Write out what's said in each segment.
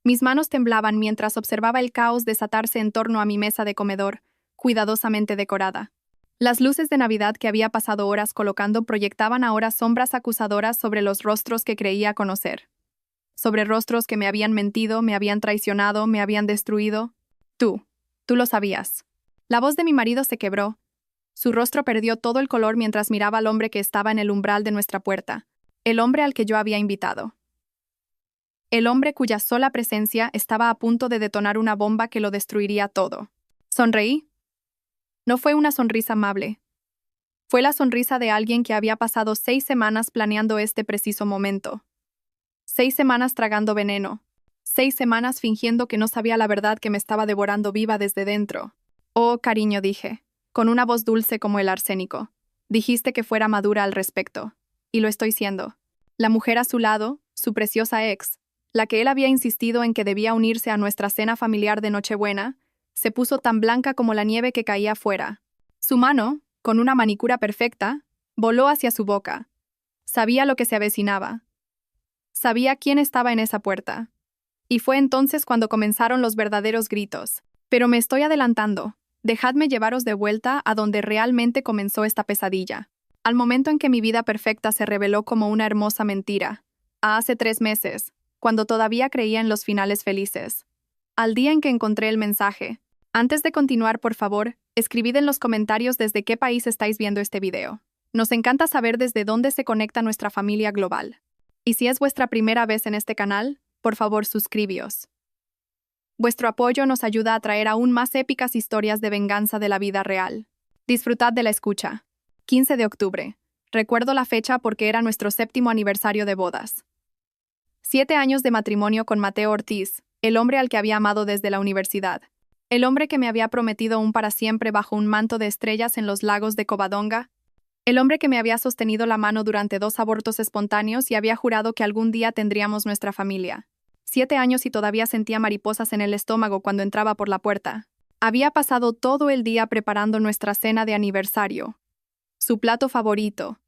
Mis manos temblaban mientras observaba el caos desatarse en torno a mi mesa de comedor, cuidadosamente decorada. Las luces de Navidad que había pasado horas colocando proyectaban ahora sombras acusadoras sobre los rostros que creía conocer. Sobre rostros que me habían mentido, me habían traicionado, me habían destruido. Tú lo sabías. La voz de mi marido se quebró. Su rostro perdió todo el color mientras miraba al hombre que estaba en el umbral de nuestra puerta, el hombre al que yo había invitado. El hombre cuya sola presencia estaba a punto de detonar una bomba que lo destruiría todo. Sonreí. No fue una sonrisa amable. Fue la sonrisa de alguien que había pasado 6 semanas planeando este preciso momento. 6 semanas tragando veneno. 6 semanas fingiendo que no sabía la verdad que me estaba devorando viva desde dentro. Oh, cariño, dije, con una voz dulce como el arsénico. Dijiste que fuera madura al respecto. Y lo estoy siendo. La mujer a su lado, su preciosa ex, la que él había insistido en que debía unirse a nuestra cena familiar de Nochebuena, se puso tan blanca como la nieve que caía afuera. Su mano, con una manicura perfecta, voló hacia su boca. Sabía lo que se avecinaba. Sabía quién estaba en esa puerta. Y fue entonces cuando comenzaron los verdaderos gritos. Pero me estoy adelantando. Dejadme llevaros de vuelta a donde realmente comenzó esta pesadilla. Al momento en que mi vida perfecta se reveló como una hermosa mentira. A hace 3 meses, cuando todavía creía en los finales felices. Al día en que encontré el mensaje. Antes de continuar, por favor, escribid en los comentarios desde qué país estáis viendo este video. Nos encanta saber desde dónde se conecta nuestra familia global. Y si es vuestra primera vez en este canal, por favor suscribíos. Vuestro apoyo nos ayuda a traer aún más épicas historias de venganza de la vida real. Disfrutad de la escucha. 15 de octubre. Recuerdo la fecha porque era nuestro 7º aniversario de bodas. 7 años de matrimonio con Mateo Ortiz, el hombre al que había amado desde la universidad. El hombre que me había prometido un para siempre bajo un manto de estrellas en los lagos de Covadonga. El hombre que me había sostenido la mano durante 2 abortos espontáneos y había jurado que algún día tendríamos nuestra familia. 7 años y todavía sentía mariposas en el estómago cuando entraba por la puerta. Había pasado todo el día preparando nuestra cena de aniversario. Su plato favorito.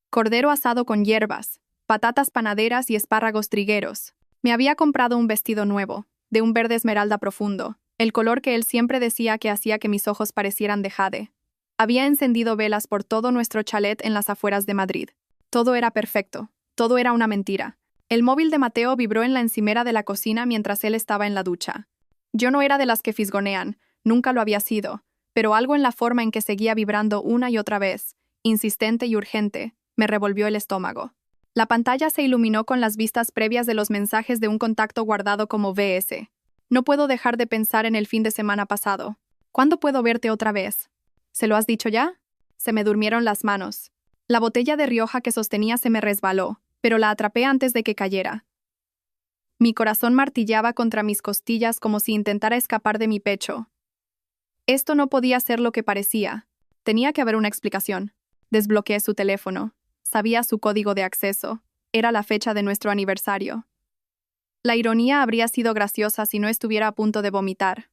Cordero asado con hierbas, patatas panaderas y espárragos trigueros. Me había comprado un vestido nuevo, de un verde esmeralda profundo, el color que él siempre decía que hacía que mis ojos parecieran de jade. Había encendido velas por todo nuestro chalet en las afueras de Madrid. Todo era perfecto, todo era una mentira. El móvil de Mateo vibró en la encimera de la cocina mientras él estaba en la ducha. Yo no era de las que fisgonean, nunca lo había sido, pero algo en la forma en que seguía vibrando una y otra vez, insistente y urgente, me revolvió el estómago. La pantalla se iluminó con las vistas previas de los mensajes de un contacto guardado como VS. No puedo dejar de pensar en el fin de semana pasado. ¿Cuándo puedo verte otra vez? ¿Se lo has dicho ya? Se me durmieron las manos. La botella de Rioja que sostenía se me resbaló, pero la atrapé antes de que cayera. Mi corazón martillaba contra mis costillas como si intentara escapar de mi pecho. Esto no podía ser lo que parecía. Tenía que haber una explicación. Desbloqueé su teléfono. Sabía su código de acceso. Era la fecha de nuestro aniversario. La ironía habría sido graciosa si no estuviera a punto de vomitar.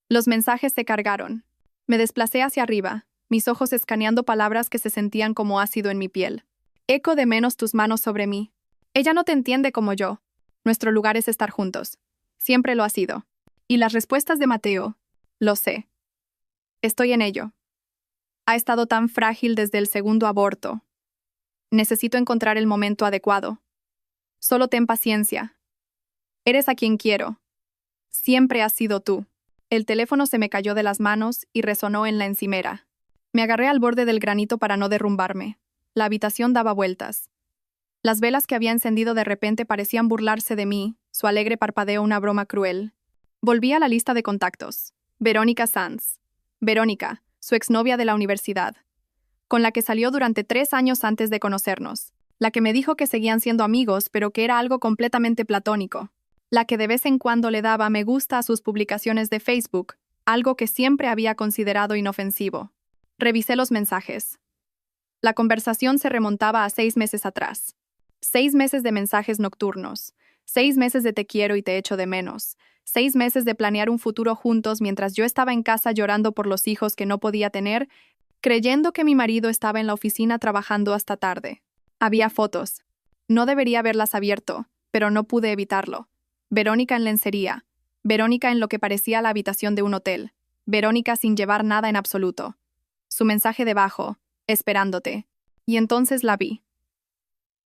Los mensajes se cargaron. Me desplacé hacia arriba, mis ojos escaneando palabras que se sentían como ácido en mi piel. Eco de menos tus manos sobre mí. Ella no te entiende como yo. Nuestro lugar es estar juntos. Siempre lo ha sido. Y las respuestas de Mateo. Lo sé. Estoy en ello. Ha estado tan frágil desde el segundo aborto. Necesito encontrar el momento adecuado. Solo ten paciencia. Eres a quien quiero. Siempre has sido tú. El teléfono se me cayó de las manos y resonó en la encimera. Me agarré al borde del granito para no derrumbarme. La habitación daba vueltas. Las velas que había encendido de repente parecían burlarse de mí, su alegre parpadeo una broma cruel. Volví a la lista de contactos. Verónica Sanz. Verónica, su exnovia de la universidad, con la que salió durante 3 años antes de conocernos. La que me dijo que seguían siendo amigos, pero que era algo completamente platónico. La que de vez en cuando le daba me gusta a sus publicaciones de Facebook, algo que siempre había considerado inofensivo. Revisé los mensajes. La conversación se remontaba a 6 meses atrás. 6 meses de mensajes nocturnos. 6 meses de te quiero y te echo de menos. 6 meses de planear un futuro juntos mientras yo estaba en casa llorando por los hijos que no podía tener, creyendo que mi marido estaba en la oficina trabajando hasta tarde. Había fotos. No debería haberlas abierto, pero no pude evitarlo. Verónica en lencería. Verónica en lo que parecía la habitación de un hotel. Verónica sin llevar nada en absoluto. Su mensaje debajo, esperándote. Y entonces la vi.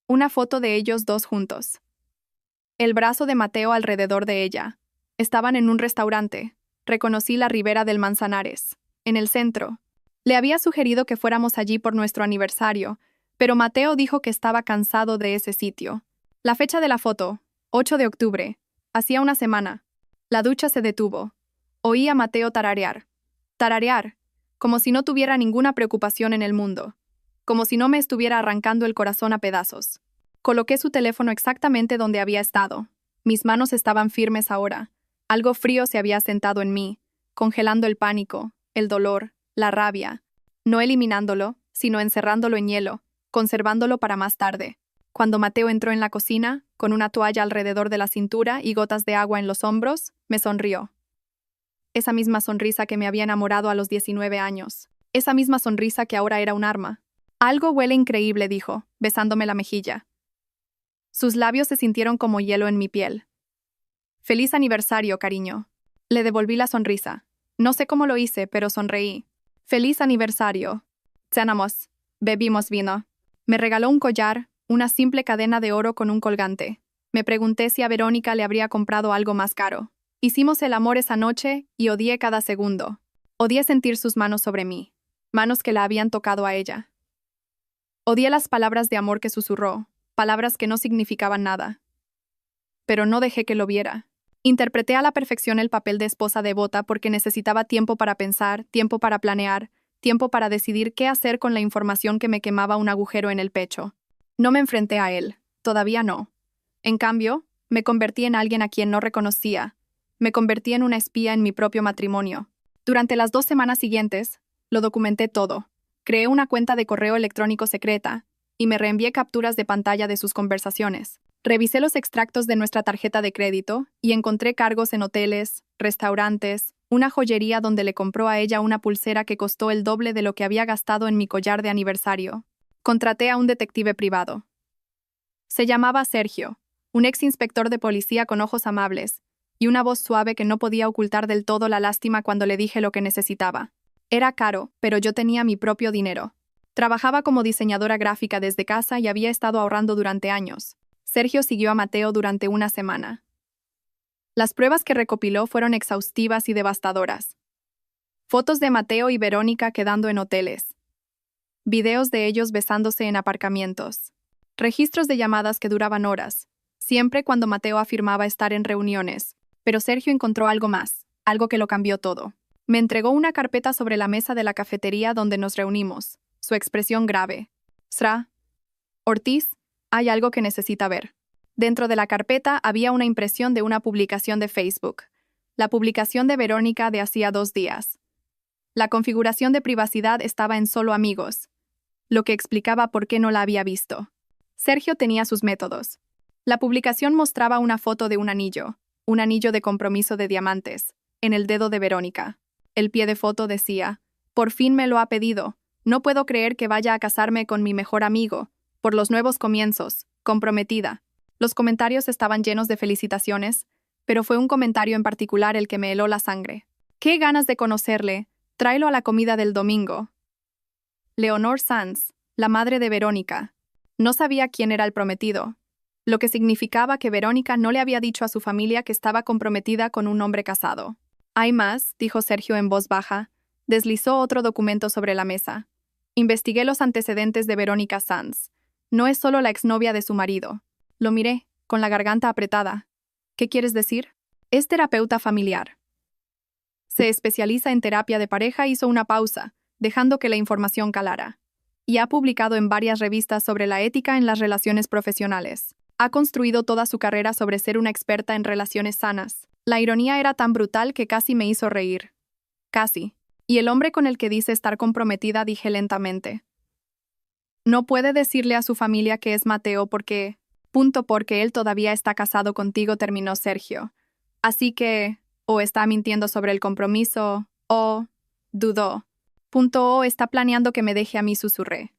Una foto de ellos dos juntos. El brazo de Mateo alrededor de ella. Estaban en un restaurante. Reconocí la ribera del Manzanares. En el centro. Le había sugerido que fuéramos allí por nuestro aniversario, pero Mateo dijo que estaba cansado de ese sitio. La fecha de la foto, 8 de octubre. Hacía una semana. La ducha se detuvo. Oí a Mateo tararear. Tararear, como si no tuviera ninguna preocupación en el mundo. Como si no me estuviera arrancando el corazón a pedazos. Coloqué su teléfono exactamente donde había estado. Mis manos estaban firmes ahora. Algo frío se había sentado en mí, congelando el pánico, el dolor, la rabia, no eliminándolo, sino encerrándolo en hielo, conservándolo para más tarde. Cuando Mateo entró en la cocina, con una toalla alrededor de la cintura y gotas de agua en los hombros, me sonrió. Esa misma sonrisa que me había enamorado a los 19 años. Esa misma sonrisa que ahora era un arma. Algo huele increíble, dijo, besándome la mejilla. Sus labios se sintieron como hielo en mi piel. Feliz aniversario, cariño. Le devolví la sonrisa. No sé cómo lo hice, pero sonreí. Feliz aniversario. Cenamos. Bebimos vino. Me regaló un collar, una simple cadena de oro con un colgante. Me pregunté si a Verónica le habría comprado algo más caro. Hicimos el amor esa noche y odié cada segundo. Odié sentir sus manos sobre mí. Manos que la habían tocado a ella. Odié las palabras de amor que susurró, palabras que no significaban nada. Pero no dejé que lo viera. Interpreté a la perfección el papel de esposa devota porque necesitaba tiempo para pensar, tiempo para planear, tiempo para decidir qué hacer con la información que me quemaba un agujero en el pecho. No me enfrenté a él, todavía no. En cambio, me convertí en alguien a quien no reconocía. Me convertí en una espía en mi propio matrimonio. Durante las 2 semanas siguientes, lo documenté todo. Creé una cuenta de correo electrónico secreta y me reenvié capturas de pantalla de sus conversaciones. Revisé los extractos de nuestra tarjeta de crédito y encontré cargos en hoteles, restaurantes, una joyería donde le compró a ella una pulsera que costó el doble de lo que había gastado en mi collar de aniversario. Contraté a un detective privado. Se llamaba Sergio, un ex inspector de policía con ojos amables y una voz suave que no podía ocultar del todo la lástima cuando le dije lo que necesitaba. Era caro, pero yo tenía mi propio dinero. Trabajaba como diseñadora gráfica desde casa y había estado ahorrando durante años. Sergio siguió a Mateo durante una semana. Las pruebas que recopiló fueron exhaustivas y devastadoras. Fotos de Mateo y Verónica quedando en hoteles. Videos de ellos besándose en aparcamientos. Registros de llamadas que duraban horas, siempre cuando Mateo afirmaba estar en reuniones. Pero Sergio encontró algo más, algo que lo cambió todo. Me entregó una carpeta sobre la mesa de la cafetería donde nos reunimos, su expresión grave. Sra. Ortiz, hay algo que necesita ver. Dentro de la carpeta había una impresión de una publicación de Facebook. La publicación de Verónica de hacía 2 días. La configuración de privacidad estaba en solo amigos, lo que explicaba por qué no la había visto. Sergio tenía sus métodos. La publicación mostraba una foto de un anillo de compromiso de diamantes, en el dedo de Verónica. El pie de foto decía, «Por fin me lo ha pedido. No puedo creer que vaya a casarme con mi mejor amigo. Por los nuevos comienzos, comprometida». Los comentarios estaban llenos de felicitaciones, pero fue un comentario en particular el que me heló la sangre. «Qué ganas de conocerle. Tráelo a la comida del domingo». Leonor Sanz, la madre de Verónica. No sabía quién era el prometido, lo que significaba que Verónica no le había dicho a su familia que estaba comprometida con un hombre casado. «Hay más», dijo Sergio en voz baja. Deslizó otro documento sobre la mesa. «Investigué los antecedentes de Verónica Sanz. No es solo la exnovia de su marido». Lo miré, con la garganta apretada. «¿Qué quieres decir?» «Es terapeuta familiar. Se especializa en terapia de pareja», hizo una pausa, dejando que la información calara. «Y ha publicado en varias revistas sobre la ética en las relaciones profesionales. Ha construido toda su carrera sobre ser una experta en relaciones sanas». La ironía era tan brutal que casi me hizo reír. «Casi. Y el hombre con el que dice estar comprometida», dije lentamente. «No puede decirle a su familia que es Mateo porque él todavía está casado contigo», terminó Sergio. «Así que, o está mintiendo sobre el compromiso, o dudó. O está planeando que me deje a mí», susurré.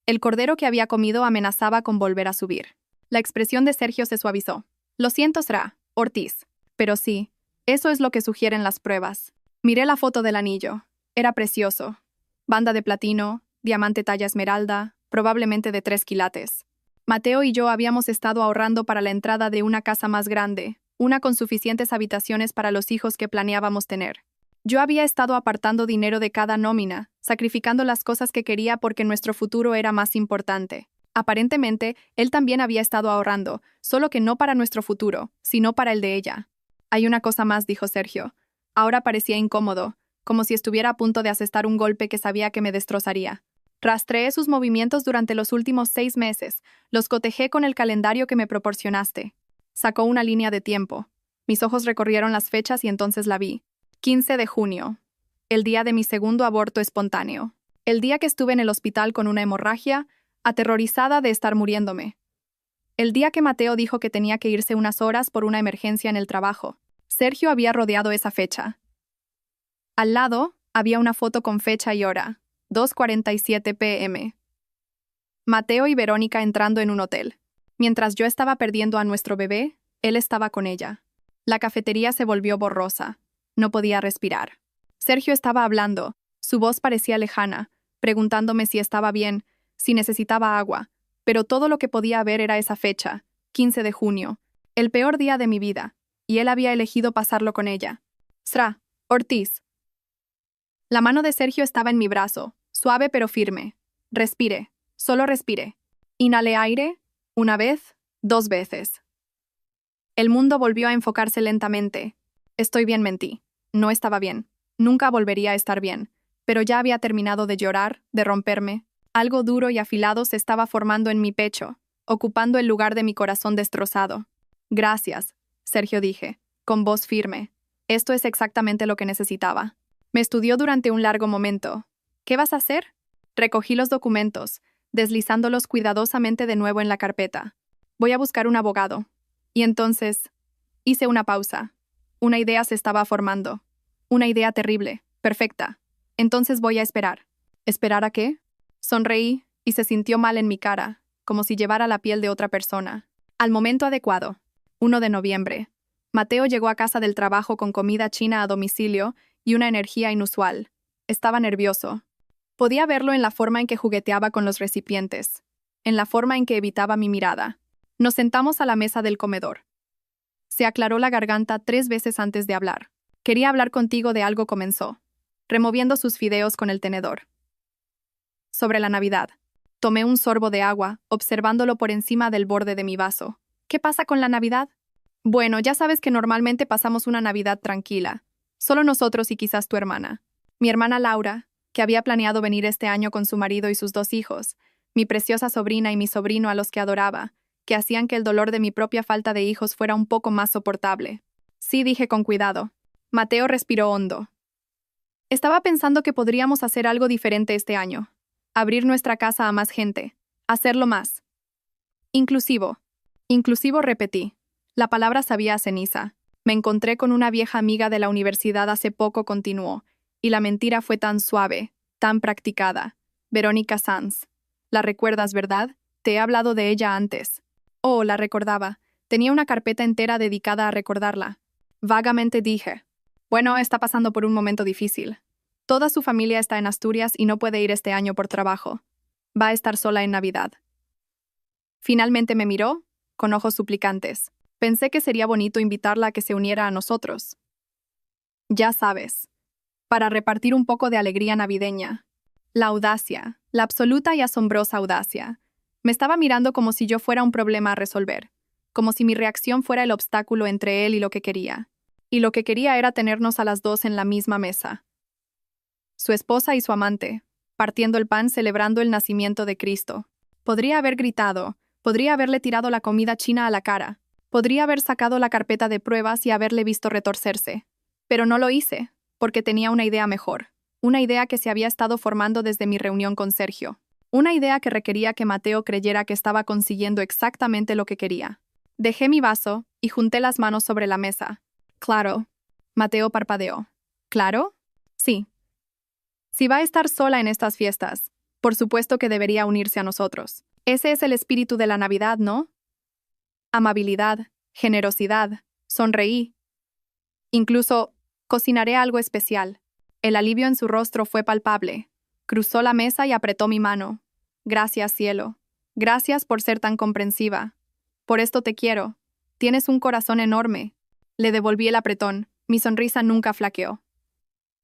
El cordero que había comido amenazaba con volver a subir. La expresión de Sergio se suavizó. «Lo siento, Sra. Ortiz. Pero sí, eso es lo que sugieren las pruebas. Miré la foto del anillo. Era precioso. Banda de platino, diamante talla esmeralda, probablemente de 3 quilates. Mateo y yo habíamos estado ahorrando para la entrada de una casa más grande, una con suficientes habitaciones para los hijos que planeábamos tener. Yo había estado apartando dinero de cada nómina, sacrificando las cosas que quería porque nuestro futuro era más importante. Aparentemente, él también había estado ahorrando, solo que no para nuestro futuro, sino para el de ella. Hay una cosa más, dijo Sergio. Ahora parecía incómodo, como si estuviera a punto de asestar un golpe que sabía que me destrozaría. Rastreé sus movimientos durante los últimos 6 meses, los cotejé con el calendario que me proporcionaste. Sacó una línea de tiempo. Mis ojos recorrieron las fechas y entonces la vi. 15 de junio. El día de mi segundo aborto espontáneo. El día que estuve en el hospital con una hemorragia, aterrorizada de estar muriéndome. El día que Mateo dijo que tenía que irse unas horas por una emergencia en el trabajo. Sergio había rodeado esa fecha. Al lado, había una foto con fecha y hora. 2:47 p.m. Mateo y Verónica entrando en un hotel. Mientras yo estaba perdiendo a nuestro bebé, él estaba con ella. La cafetería se volvió borrosa. No podía respirar. Sergio estaba hablando. Su voz parecía lejana, preguntándome si estaba bien, si necesitaba agua. Pero todo lo que podía ver era esa fecha, 15 de junio, el peor día de mi vida, y él había elegido pasarlo con ella. Sra, Ortiz. La mano de Sergio estaba en mi brazo, suave pero firme. Respire, solo respire. Inhalé aire, una vez, 2 veces. El mundo volvió a enfocarse lentamente. Estoy bien, mentí. No estaba bien. Nunca volvería a estar bien. Pero ya había terminado de llorar, de romperme. Algo duro y afilado se estaba formando en mi pecho, ocupando el lugar de mi corazón destrozado. Gracias, Sergio dije, con voz firme. Esto es exactamente lo que necesitaba. Me estudió durante un largo momento. ¿Qué vas a hacer? Recogí los documentos, deslizándolos cuidadosamente de nuevo en la carpeta. Voy a buscar un abogado. Y entonces, hice una pausa. Una idea se estaba formando. Una idea terrible, perfecta. Entonces voy a esperar. ¿Esperar a qué? Sonreí y se sintió mal en mi cara, como si llevara la piel de otra persona. Al momento adecuado, 1 de noviembre. Mateo llegó a casa del trabajo con comida china a domicilio y una energía inusual. Estaba nervioso. Podía verlo en la forma en que jugueteaba con los recipientes, en la forma en que evitaba mi mirada. Nos sentamos a la mesa del comedor. Se aclaró la garganta 3 veces antes de hablar. Quería hablar contigo de algo, comenzó, removiendo sus fideos con el tenedor. Sobre la Navidad. Tomé un sorbo de agua, observándolo por encima del borde de mi vaso. ¿Qué pasa con la Navidad? Bueno, ya sabes que normalmente pasamos una Navidad tranquila. Solo nosotros y quizás tu hermana. Mi hermana Laura, que había planeado venir este año con su marido y sus 2 hijos. Mi preciosa sobrina y mi sobrino a los que adoraba, que hacían que el dolor de mi propia falta de hijos fuera un poco más soportable. Sí, dije con cuidado. Mateo respiró hondo. Estaba pensando que podríamos hacer algo diferente este año. Abrir nuestra casa a más gente. Hacerlo más. Inclusivo. Inclusivo, repetí. La palabra sabía a ceniza. Me encontré con una vieja amiga de la universidad hace poco, continuó. Y la mentira fue tan suave, tan practicada. Verónica Sanz. La recuerdas, ¿verdad? Te he hablado de ella antes. Oh, la recordaba. Tenía una carpeta entera dedicada a recordarla. Vagamente dije. Bueno, está pasando por un momento difícil. Toda su familia está en Asturias y no puede ir este año por trabajo. Va a estar sola en Navidad. Finalmente me miró, con ojos suplicantes. Pensé que sería bonito invitarla a que se uniera a nosotros. Ya sabes. Para repartir un poco de alegría navideña. La audacia, la absoluta y asombrosa audacia. Me estaba mirando como si yo fuera un problema a resolver, como si mi reacción fuera el obstáculo entre él y lo que quería. Y lo que quería era tenernos a las 2 en la misma mesa. Su esposa y su amante, partiendo el pan celebrando el nacimiento de Cristo. Podría haber gritado, podría haberle tirado la comida china a la cara, podría haber sacado la carpeta de pruebas y haberle visto retorcerse. Pero no lo hice, porque tenía una idea mejor, una idea que se había estado formando desde mi reunión con Sergio, una idea que requería que Mateo creyera que estaba consiguiendo exactamente lo que quería. Dejé mi vaso y junté las manos sobre la mesa. Claro. Mateo parpadeó. ¿Claro? Sí. Si va a estar sola en estas fiestas, por supuesto que debería unirse a nosotros. Ese es el espíritu de la Navidad, ¿no? Amabilidad, generosidad, Sonreí. Incluso, cocinaré algo especial. El alivio en su rostro fue palpable. Cruzó la mesa y apretó mi mano. Gracias, cielo. Gracias por ser tan comprensiva. Por esto te quiero. Tienes un corazón enorme. Le devolví el apretón. Mi sonrisa nunca flaqueó.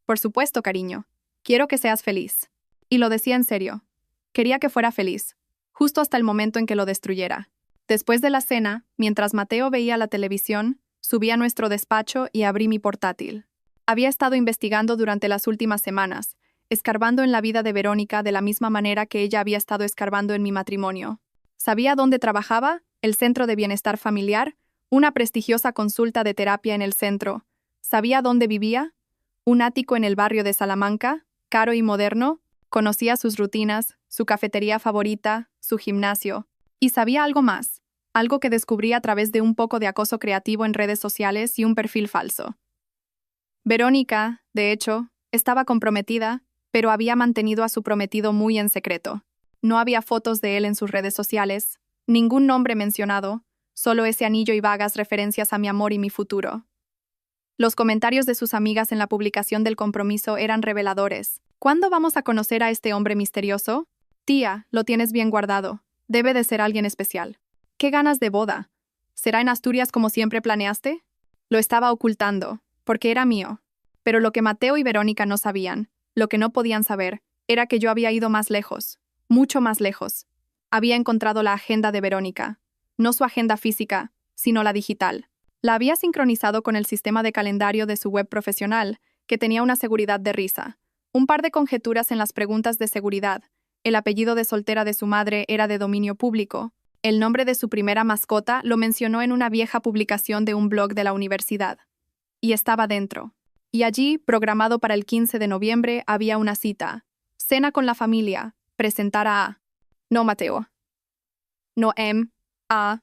Por supuesto, cariño. Quiero que seas feliz. Y lo decía en serio. Quería que fuera feliz, justo hasta el momento en que lo destruyera. Después de la cena, mientras Mateo veía la televisión, subí a nuestro despacho y abrí mi portátil. Había estado investigando durante las últimas semanas, escarbando en la vida de Verónica de la misma manera que ella había estado escarbando en mi matrimonio. Sabía dónde trabajaba, el Centro de Bienestar Familiar, una prestigiosa consulta de terapia en el centro. Sabía dónde vivía, un ático en el barrio de Salamanca, caro y moderno. Conocía sus rutinas, su cafetería favorita, su gimnasio. Y sabía algo más, algo que descubrí a través de un poco de acoso creativo en redes sociales y un perfil falso. Verónica, de hecho, estaba comprometida, pero había mantenido a su prometido muy en secreto. No había fotos de él en sus redes sociales, ningún nombre mencionado, solo ese anillo y vagas referencias a mi amor y mi futuro. Los comentarios de sus amigas en la publicación del compromiso eran reveladores. ¿Cuándo vamos a conocer a este hombre misterioso? Tía, lo tienes bien guardado. Debe de ser alguien especial. ¿Qué ganas de boda? ¿Será en Asturias como siempre planeaste? Lo estaba ocultando, porque era mío. Pero lo que Mateo y Verónica no sabían, lo que no podían saber, era que yo había ido más lejos, mucho más lejos. Había encontrado la agenda de Verónica, no su agenda física, sino la digital. La había sincronizado con el sistema de calendario de su web profesional, que tenía una seguridad de risa. Un par de conjeturas en las preguntas de seguridad. El apellido de soltera de su madre era de dominio público. El nombre de su primera mascota lo mencionó en una vieja publicación de un blog de la universidad. Y estaba dentro. Y allí, programado para el 15 de noviembre, había una cita. Cena con la familia. Presentar a... No, Mateo. No, a...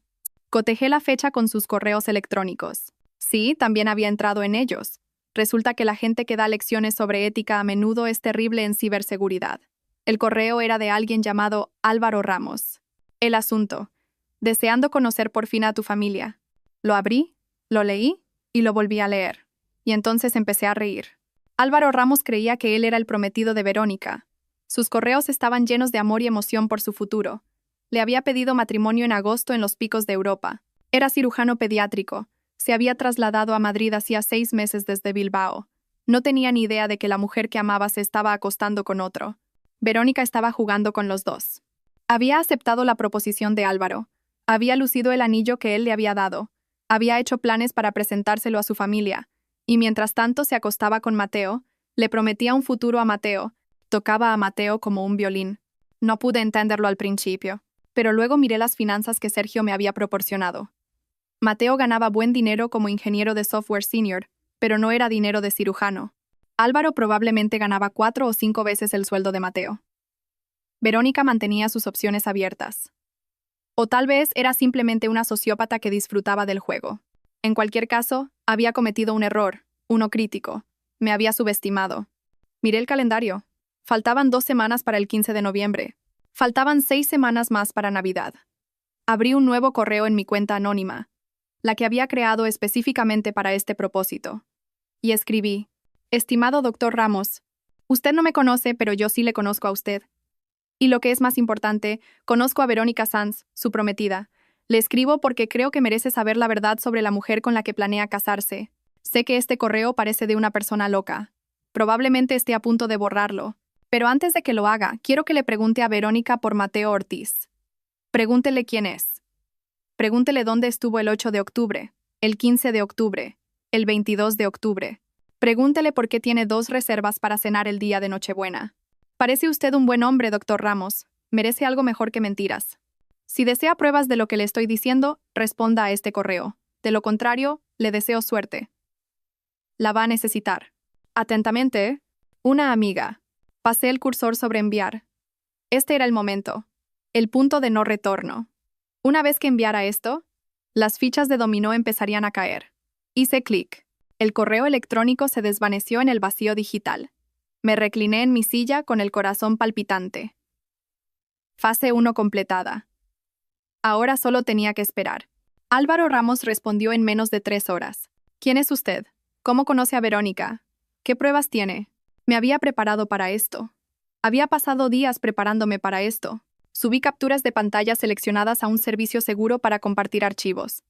Cotejé la fecha con sus correos electrónicos. Sí, también había entrado en ellos. Resulta que la gente que da lecciones sobre ética a menudo es terrible en ciberseguridad. El correo era de alguien llamado Álvaro Ramos. El asunto. Deseando conocer por fin a tu familia. Lo abrí, lo leí y lo volví a leer. Y entonces empecé a reír. Álvaro Ramos creía que él era el prometido de Verónica. Sus correos estaban llenos de amor y emoción por su futuro. Le había pedido matrimonio en agosto en los Picos de Europa. Era cirujano pediátrico. Se había trasladado a Madrid hacía 6 meses desde Bilbao. No tenía ni idea de que la mujer que amaba se estaba acostando con otro. Verónica estaba jugando con los dos. Había aceptado la proposición de Álvaro. Había lucido el anillo que él le había dado. Había hecho planes para presentárselo a su familia. Y mientras tanto se acostaba con Mateo, le prometía un futuro a Mateo. Tocaba a Mateo como un violín. No pude entenderlo al principio, pero luego miré las finanzas que Sergio me había proporcionado. Mateo ganaba buen dinero como ingeniero de software senior, pero no era dinero de cirujano. Álvaro probablemente ganaba 4 o 5 veces el sueldo de Mateo. Verónica mantenía sus opciones abiertas. O tal vez era simplemente una sociópata que disfrutaba del juego. En cualquier caso, había cometido un error, uno crítico. Me había subestimado. Miré el calendario. Faltaban 2 semanas para el 15 de noviembre. Faltaban 6 semanas más para Navidad. Abrí un nuevo correo en mi cuenta anónima, la que había creado específicamente para este propósito. Y escribí: Estimado doctor Ramos, usted no me conoce, pero yo sí le conozco a usted. Y lo que es más importante, conozco a Verónica Sanz, su prometida. Le escribo porque creo que merece saber la verdad sobre la mujer con la que planea casarse. Sé que este correo parece de una persona loca. Probablemente esté a punto de borrarlo. Pero antes de que lo haga, quiero que le pregunte a Verónica por Mateo Ortiz. Pregúntele quién es. Pregúntele dónde estuvo el 8 de octubre, el 15 de octubre, el 22 de octubre. Pregúntele por qué tiene 2 reservas para cenar el día de Nochebuena. Parece usted un buen hombre, doctor Ramos. Merece algo mejor que mentiras. Si desea pruebas de lo que le estoy diciendo, responda a este correo. De lo contrario, le deseo suerte. La va a necesitar. Atentamente, una amiga. Pasé el cursor sobre enviar. Este era el momento. El punto de no retorno. Una vez que enviara esto, las fichas de dominó empezarían a caer. Hice clic. El correo electrónico se desvaneció en el vacío digital. Me recliné en mi silla con el corazón palpitante. Fase 1 completada. Ahora solo tenía que esperar. Álvaro Ramos respondió en menos de 3 horas. ¿Quién es usted? ¿Cómo conoce a Verónica? ¿Qué pruebas tiene? Me había preparado para esto. Había pasado días preparándome para esto. Subí capturas de pantalla seleccionadas a un servicio seguro para compartir archivos.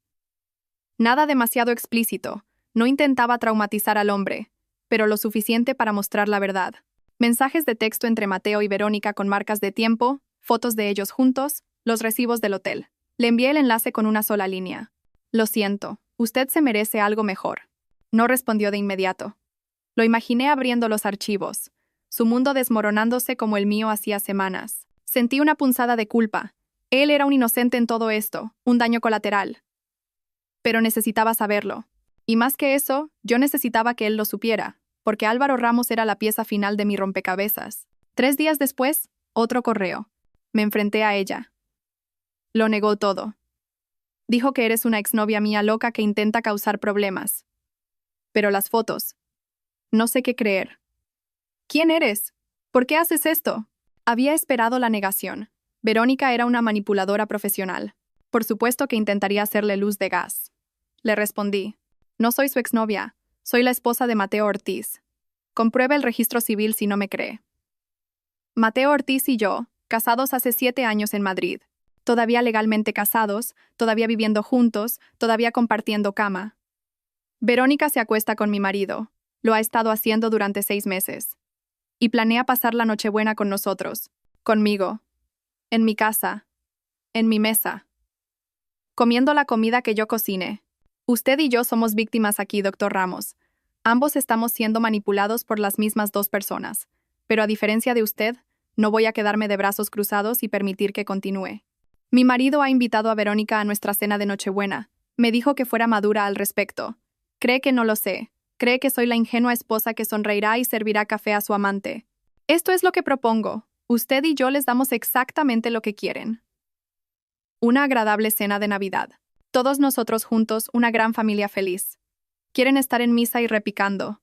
Nada demasiado explícito. No intentaba traumatizar al hombre, pero lo suficiente para mostrar la verdad. Mensajes de texto entre Mateo y Verónica con marcas de tiempo, fotos de ellos juntos, los recibos del hotel. Le envié el enlace con una sola línea. Lo siento, usted se merece algo mejor. No respondió de inmediato. Lo imaginé abriendo los archivos, su mundo desmoronándose como el mío hacía semanas. Sentí una punzada de culpa. Él era un inocente en todo esto, un daño colateral. Pero necesitaba saberlo. Y más que eso, yo necesitaba que él lo supiera, porque Álvaro Ramos era la pieza final de mi rompecabezas. 3 días después, otro correo. Me enfrenté a ella. Lo negó todo. Dijo que eres una exnovia mía loca que intenta causar problemas. Pero las fotos. No sé qué creer. ¿Quién eres? ¿Por qué haces esto? Había esperado la negación. Verónica era una manipuladora profesional. Por supuesto que intentaría hacerle luz de gas. Le respondí. No soy su exnovia. Soy la esposa de Mateo Ortiz. Compruebe el registro civil si no me cree. Mateo Ortiz y yo, casados hace 7 años en Madrid. Todavía legalmente casados, todavía viviendo juntos, todavía compartiendo cama. Verónica se acuesta con mi marido. Lo ha estado haciendo durante 6 meses. Y planea pasar la Nochebuena con nosotros. Conmigo. En mi casa. En mi mesa. Comiendo la comida que yo cocine. Usted y yo somos víctimas aquí, doctor Ramos. Ambos estamos siendo manipulados por las mismas 2 personas. Pero a diferencia de usted, no voy a quedarme de brazos cruzados y permitir que continúe. Mi marido ha invitado a Verónica a nuestra cena de Nochebuena. Me dijo que fuera madura al respecto. Cree que no lo sé. Cree que soy la ingenua esposa que sonreirá y servirá café a su amante. Esto es lo que propongo. Usted y yo les damos exactamente lo que quieren. Una agradable cena de Navidad. Todos nosotros juntos, una gran familia feliz. Quieren estar en misa y repicando.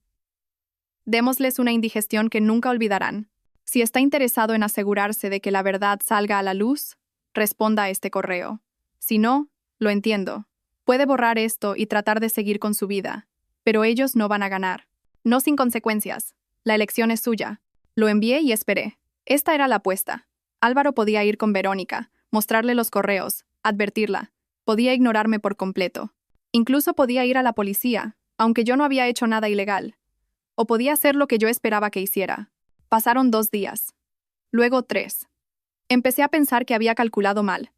Démosles una indigestión que nunca olvidarán. Si está interesado en asegurarse de que la verdad salga a la luz, responda a este correo. Si no, lo entiendo. Puede borrar esto y tratar de seguir con su vida. Pero ellos no van a ganar. No sin consecuencias. La elección es suya. Lo envié y esperé. Esta era la apuesta. Álvaro podía ir con Verónica, mostrarle los correos, advertirla. Podía ignorarme por completo. Incluso podía ir a la policía, aunque yo no había hecho nada ilegal. O podía hacer lo que yo esperaba que hiciera. Pasaron 2 días. Luego 3. Empecé a pensar que había calculado mal.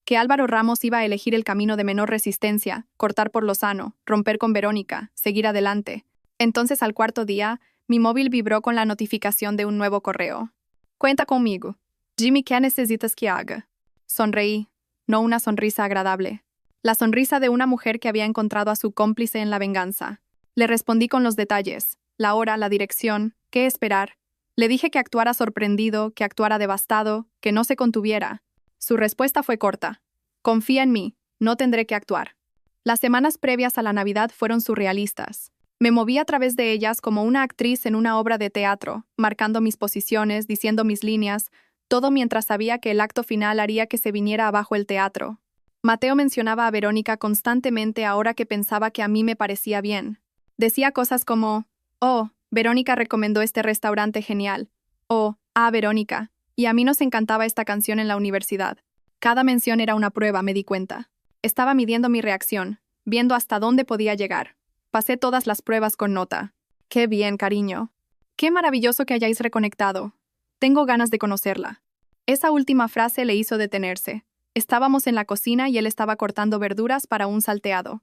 Que Álvaro Ramos iba a elegir el camino de menor resistencia, cortar por lo sano, romper con Verónica, seguir adelante. Entonces al 4.º día, mi móvil vibró con la notificación de un nuevo correo. Cuenta conmigo. Jimmy, ¿qué necesitas que haga? Sonreí, no una sonrisa agradable. La sonrisa de una mujer que había encontrado a su cómplice en la venganza. Le respondí con los detalles, la hora, la dirección, qué esperar. Le dije que actuara sorprendido, que actuara devastado, que no se contuviera. Su respuesta fue corta. Confía en mí, no tendré que actuar. Las semanas previas a la Navidad fueron surrealistas. Me moví a través de ellas como una actriz en una obra de teatro, marcando mis posiciones, diciendo mis líneas, todo mientras sabía que el acto final haría que se viniera abajo el teatro. Mateo mencionaba a Verónica constantemente ahora que pensaba que a mí me parecía bien. Decía cosas como, oh, Verónica recomendó este restaurante genial. O, Verónica, y a mí nos encantaba esta canción en la universidad. Cada mención era una prueba, me di cuenta. Estaba midiendo mi reacción, viendo hasta dónde podía llegar. Pasé todas las pruebas con nota. Qué bien, cariño. Qué maravilloso que hayáis reconectado. Tengo ganas de conocerla. Esa última frase le hizo detenerse. Estábamos en la cocina y él estaba cortando verduras para un salteado.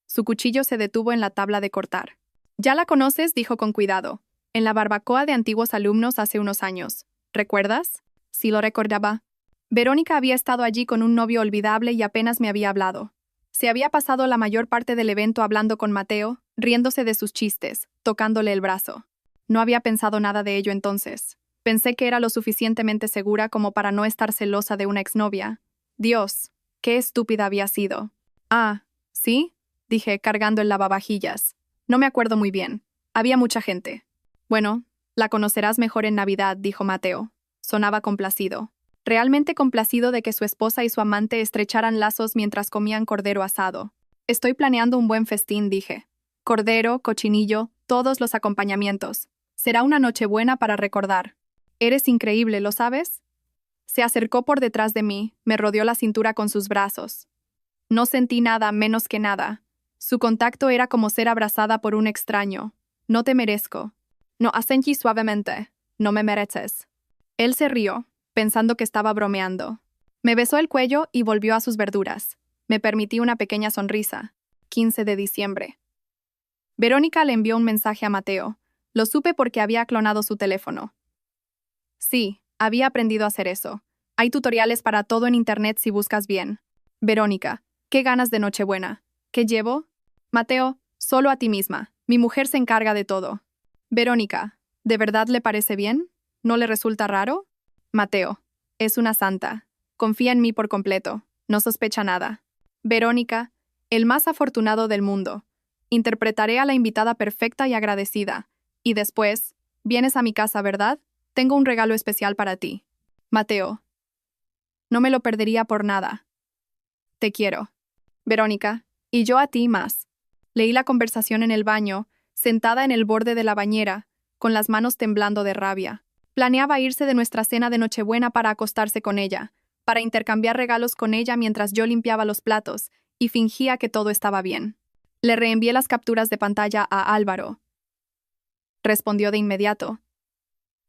Su cuchillo se detuvo en la tabla de cortar. «Ya la conoces», dijo con cuidado. «En la barbacoa de antiguos alumnos hace unos años. ¿Recuerdas?» Sí lo recordaba. Verónica había estado allí con un novio olvidable y apenas me había hablado. Se había pasado la mayor parte del evento hablando con Mateo, riéndose de sus chistes, tocándole el brazo. No había pensado nada de ello entonces. Pensé que era lo suficientemente segura como para no estar celosa de una exnovia. Dios, qué estúpida había sido. ¿Sí? Dije, cargando el lavavajillas. No me acuerdo muy bien. Había mucha gente. Bueno, la conocerás mejor en Navidad, dijo Mateo. Sonaba complacido. realmente complacido de que su esposa y su amante estrecharan lazos mientras comían cordero asado. Estoy planeando un buen festín, dije. Cordero, cochinillo, todos los acompañamientos. Será una noche buena para recordar. Eres increíble, ¿lo sabes? Se acercó por detrás de mí, me rodeó la cintura con sus brazos. No sentí nada menos que nada. Su contacto era como ser abrazada por un extraño. No te merezco. No, asentí suavemente. No me mereces. Él se rió, pensando que estaba bromeando. Me besó el cuello y volvió a sus verduras. Me permití una pequeña sonrisa. 15 de diciembre. Verónica le envió un mensaje a Mateo. Lo supe porque había clonado su teléfono. Sí, había aprendido a hacer eso. Hay tutoriales para todo en internet si buscas bien. Verónica, ¿qué ganas de Nochebuena? ¿Qué llevo? Mateo, solo a ti misma. Mi mujer se encarga de todo. Verónica, ¿de verdad le parece bien? ¿No le resulta raro? Mateo, es una santa. Confía en mí por completo. No sospecha nada. Verónica, el más afortunado del mundo. Interpretaré a la invitada perfecta y agradecida. Y después, vienes a mi casa, ¿verdad? Tengo un regalo especial para ti. Mateo, no me lo perdería por nada. Te quiero. Verónica, y yo a ti más. Leí la conversación en el baño, sentada en el borde de la bañera, con las manos temblando de rabia. Planeaba irse de nuestra cena de Nochebuena para acostarse con ella, para intercambiar regalos con ella mientras yo limpiaba los platos y fingía que todo estaba bien. Le reenvié las capturas de pantalla a Álvaro. Respondió de inmediato.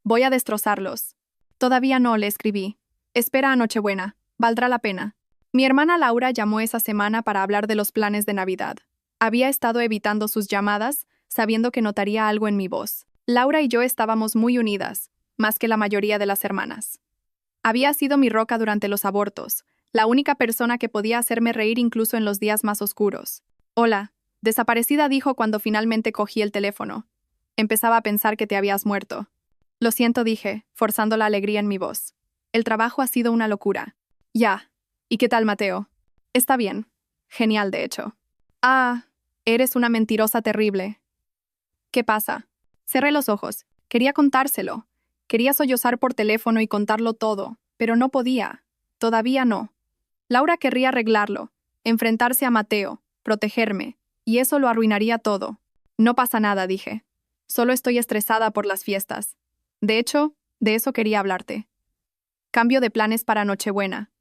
Voy a destrozarlos. Todavía no, le escribí. Espera a Nochebuena, valdrá la pena. Mi hermana Laura llamó esa semana para hablar de los planes de Navidad. Había estado evitando sus llamadas, sabiendo que notaría algo en mi voz. Laura y yo estábamos muy unidas, más que la mayoría de las hermanas. Había sido mi roca durante los abortos, la única persona que podía hacerme reír incluso en los días más oscuros. Hola, desaparecida, dijo cuando finalmente cogí el teléfono. Empezaba a pensar que te habías muerto. Lo siento, dije, forzando la alegría en mi voz. El trabajo ha sido una locura. Ya. ¿Y qué tal, Mateo? Está bien. Genial, de hecho. Ah, eres una mentirosa terrible. ¿Qué pasa? Cerré los ojos. Quería contárselo. Quería sollozar por teléfono y contarlo todo, pero no podía. Todavía no. Laura querría arreglarlo, enfrentarse a Mateo, protegerme, y eso lo arruinaría todo. No pasa nada, dije. Solo estoy estresada por las fiestas. De hecho, de eso quería hablarte. Cambio de planes para Nochebuena.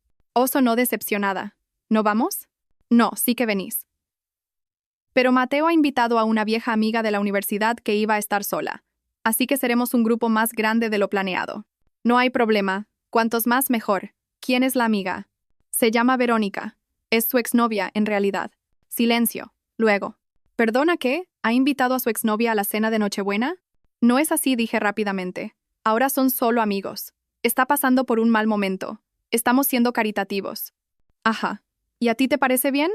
Sonó decepcionada. ¿No vamos? No, sí que venís. Pero Mateo ha invitado a una vieja amiga de la universidad que iba a estar sola, así que seremos un grupo más grande de lo planeado. No hay problema, cuantos más mejor. ¿Quién es la amiga? Se llama Verónica. Es su exnovia, en realidad. Silencio. Luego. ¿Perdona qué? ¿Ha invitado a su exnovia a la cena de Nochebuena? No es así, dije rápidamente. Ahora son solo amigos. Está pasando por un mal momento. Estamos siendo caritativos. Ajá. ¿Y a ti te parece bien?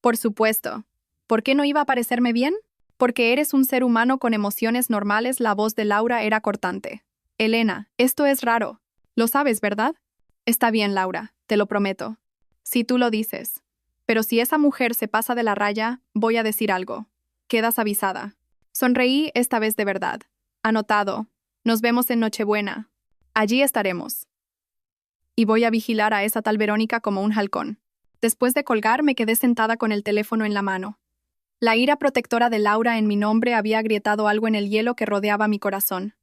Por supuesto. ¿Por qué no iba a parecerme bien? Porque eres un ser humano con emociones normales. La voz de Laura era cortante. Elena, esto es raro. Lo sabes, ¿verdad? Está bien, Laura, te lo prometo. Si tú lo dices. Pero si esa mujer se pasa de la raya, voy a decir algo. Quedas avisada. Sonreí esta vez de verdad. Anotado. Nos vemos en Nochebuena. Allí estaremos. Y voy a vigilar a esa tal Verónica como un halcón. Después de colgar, me quedé sentada con el teléfono en la mano. La ira protectora de Laura en mi nombre había agrietado algo en el hielo que rodeaba mi corazón.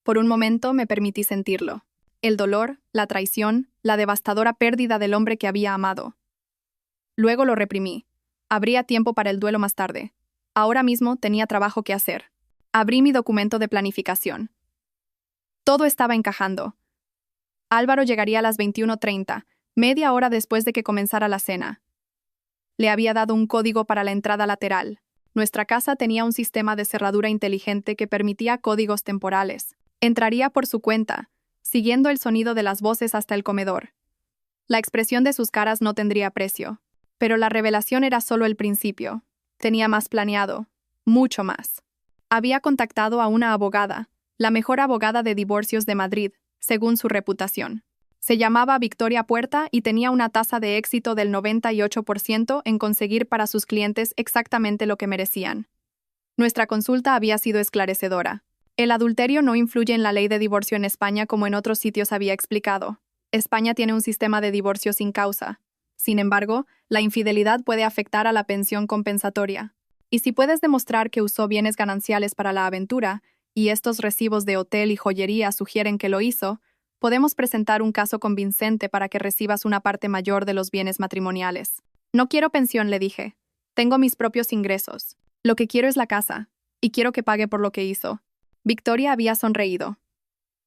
Por un momento me permití sentirlo. El dolor, la traición, la devastadora pérdida del hombre que había amado. Luego lo reprimí. Habría tiempo para el duelo más tarde. Ahora mismo tenía trabajo que hacer. Abrí mi documento de planificación. Todo estaba encajando. Álvaro llegaría a las 21:30, media hora después de que comenzara la cena. Le había dado un código para la entrada lateral. Nuestra casa tenía un sistema de cerradura inteligente que permitía códigos temporales. Entraría por su cuenta, siguiendo el sonido de las voces hasta el comedor. La expresión de sus caras no tendría precio. Pero la revelación era solo el principio. Tenía más planeado. Mucho más. Había contactado a una abogada, la mejor abogada de divorcios de Madrid, según su reputación. Se llamaba Victoria Puerta y tenía una tasa de éxito del 98% en conseguir para sus clientes exactamente lo que merecían. Nuestra consulta había sido esclarecedora. El adulterio no influye en la ley de divorcio en España como en otros sitios había explicado. España tiene un sistema de divorcio sin causa. Sin embargo, la infidelidad puede afectar a la pensión compensatoria. Y si puedes demostrar que usó bienes gananciales para la aventura, y estos recibos de hotel y joyería sugieren que lo hizo, podemos presentar un caso convincente para que recibas una parte mayor de los bienes matrimoniales. No quiero pensión, le dije. Tengo mis propios ingresos. Lo que quiero es la casa, y quiero que pague por lo que hizo. Victoria había sonreído.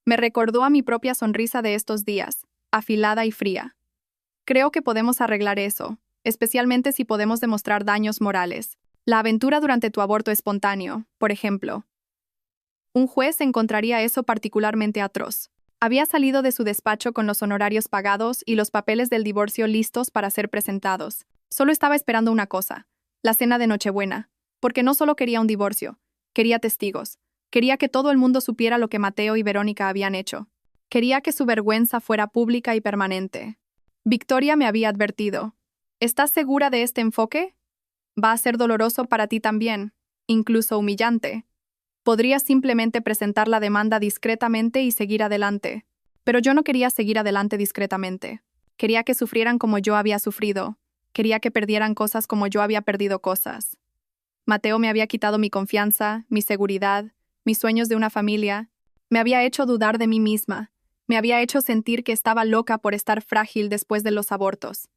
Me recordó a mi propia sonrisa de estos días, afilada y fría. Creo que podemos arreglar eso, especialmente si podemos demostrar daños morales. La aventura durante tu aborto espontáneo, por ejemplo. Un juez encontraría eso particularmente atroz. Había salido de su despacho con los honorarios pagados y los papeles del divorcio listos para ser presentados. Solo estaba esperando una cosa, la cena de Nochebuena, porque no solo quería un divorcio, quería testigos. Quería que todo el mundo supiera lo que Mateo y Verónica habían hecho. Quería que su vergüenza fuera pública y permanente. Victoria me había advertido. ¿Estás segura de este enfoque? Va a ser doloroso para ti también, incluso humillante. Podrías simplemente presentar la demanda discretamente y seguir adelante. Pero yo no quería seguir adelante discretamente. Quería que sufrieran como yo había sufrido. Quería que perdieran cosas como yo había perdido cosas. Mateo me había quitado mi confianza, mi seguridad, mis sueños de una familia. Me había hecho dudar de mí misma. Me había hecho sentir que estaba loca por estar frágil después de los abortos.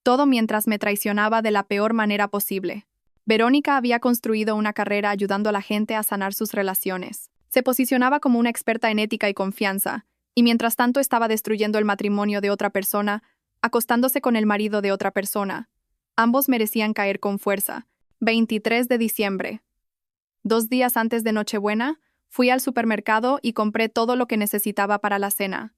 Todo mientras me traicionaba de la peor manera posible. Verónica había construido una carrera ayudando a la gente a sanar sus relaciones. Se posicionaba como una experta en ética y confianza, y mientras tanto estaba destruyendo el matrimonio de otra persona, acostándose con el marido de otra persona. Ambos merecían caer con fuerza. 23 de diciembre. 2 días antes de Nochebuena, fui al supermercado y compré todo lo que necesitaba para la cena.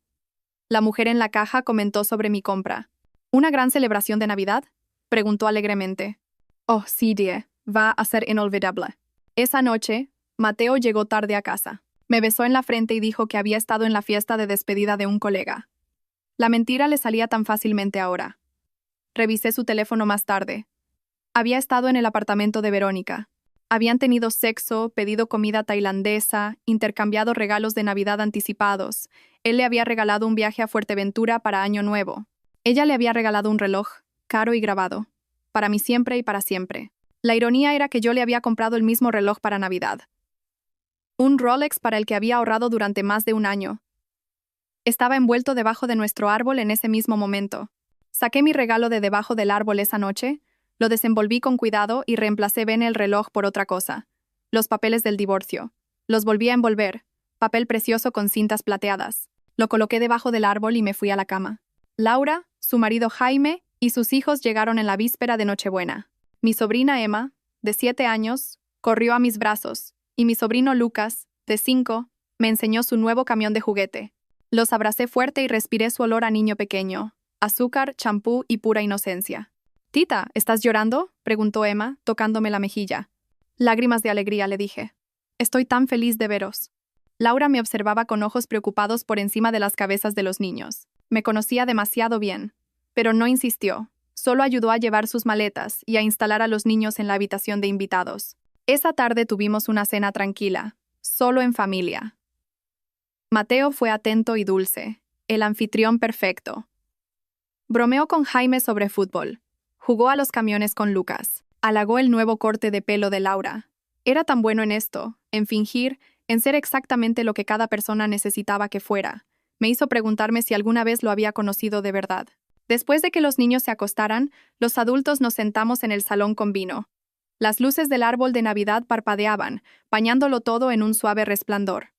La mujer en la caja comentó sobre mi compra. ¿Una gran celebración de Navidad?, preguntó alegremente. Oh, sí, die, va a ser inolvidable. Esa noche, Mateo llegó tarde a casa. Me besó en la frente y dijo que había estado en la fiesta de despedida de un colega. La mentira le salía tan fácilmente ahora. Revisé su teléfono más tarde. Había estado en el apartamento de Verónica. Habían tenido sexo, pedido comida tailandesa, intercambiado regalos de Navidad anticipados. Él le había regalado un viaje a Fuerteventura para Año Nuevo. Ella le había regalado un reloj, caro y grabado. Para mí siempre y para siempre. La ironía era que yo le había comprado el mismo reloj para Navidad. Un Rolex para el que había ahorrado durante más de un año. Estaba envuelto debajo de nuestro árbol en ese mismo momento. Saqué mi regalo de debajo del árbol esa noche, lo desenvolví con cuidado y reemplacé el reloj por otra cosa. Los papeles del divorcio. Los volví a envolver, papel precioso con cintas plateadas. Lo coloqué debajo del árbol y me fui a la cama. Laura, su marido Jaime y sus hijos llegaron en la víspera de Nochebuena. Mi sobrina Emma, de 7 años, corrió a mis brazos, y mi sobrino Lucas, de 5, me enseñó su nuevo camión de juguete. Los abracé fuerte y respiré su olor a niño pequeño, azúcar, champú y pura inocencia. «Tita, ¿estás llorando?», preguntó Emma, tocándome la mejilla. Lágrimas de alegría, le dije. «Estoy tan feliz de veros». Laura me observaba con ojos preocupados por encima de las cabezas de los niños. Me conocía demasiado bien. Pero no insistió. Solo ayudó a llevar sus maletas y a instalar a los niños en la habitación de invitados. Esa tarde tuvimos una cena tranquila, solo en familia. Mateo fue atento y dulce, el anfitrión perfecto. Bromeó con Jaime sobre fútbol. Jugó a los camiones con Lucas. Halagó el nuevo corte de pelo de Laura. Era tan bueno en esto, en fingir, en ser exactamente lo que cada persona necesitaba que fuera. Me hizo preguntarme si alguna vez lo había conocido de verdad. Después de que los niños se acostaran, los adultos nos sentamos en el salón con vino. Las luces del árbol de Navidad parpadeaban, bañándolo todo en un suave resplandor.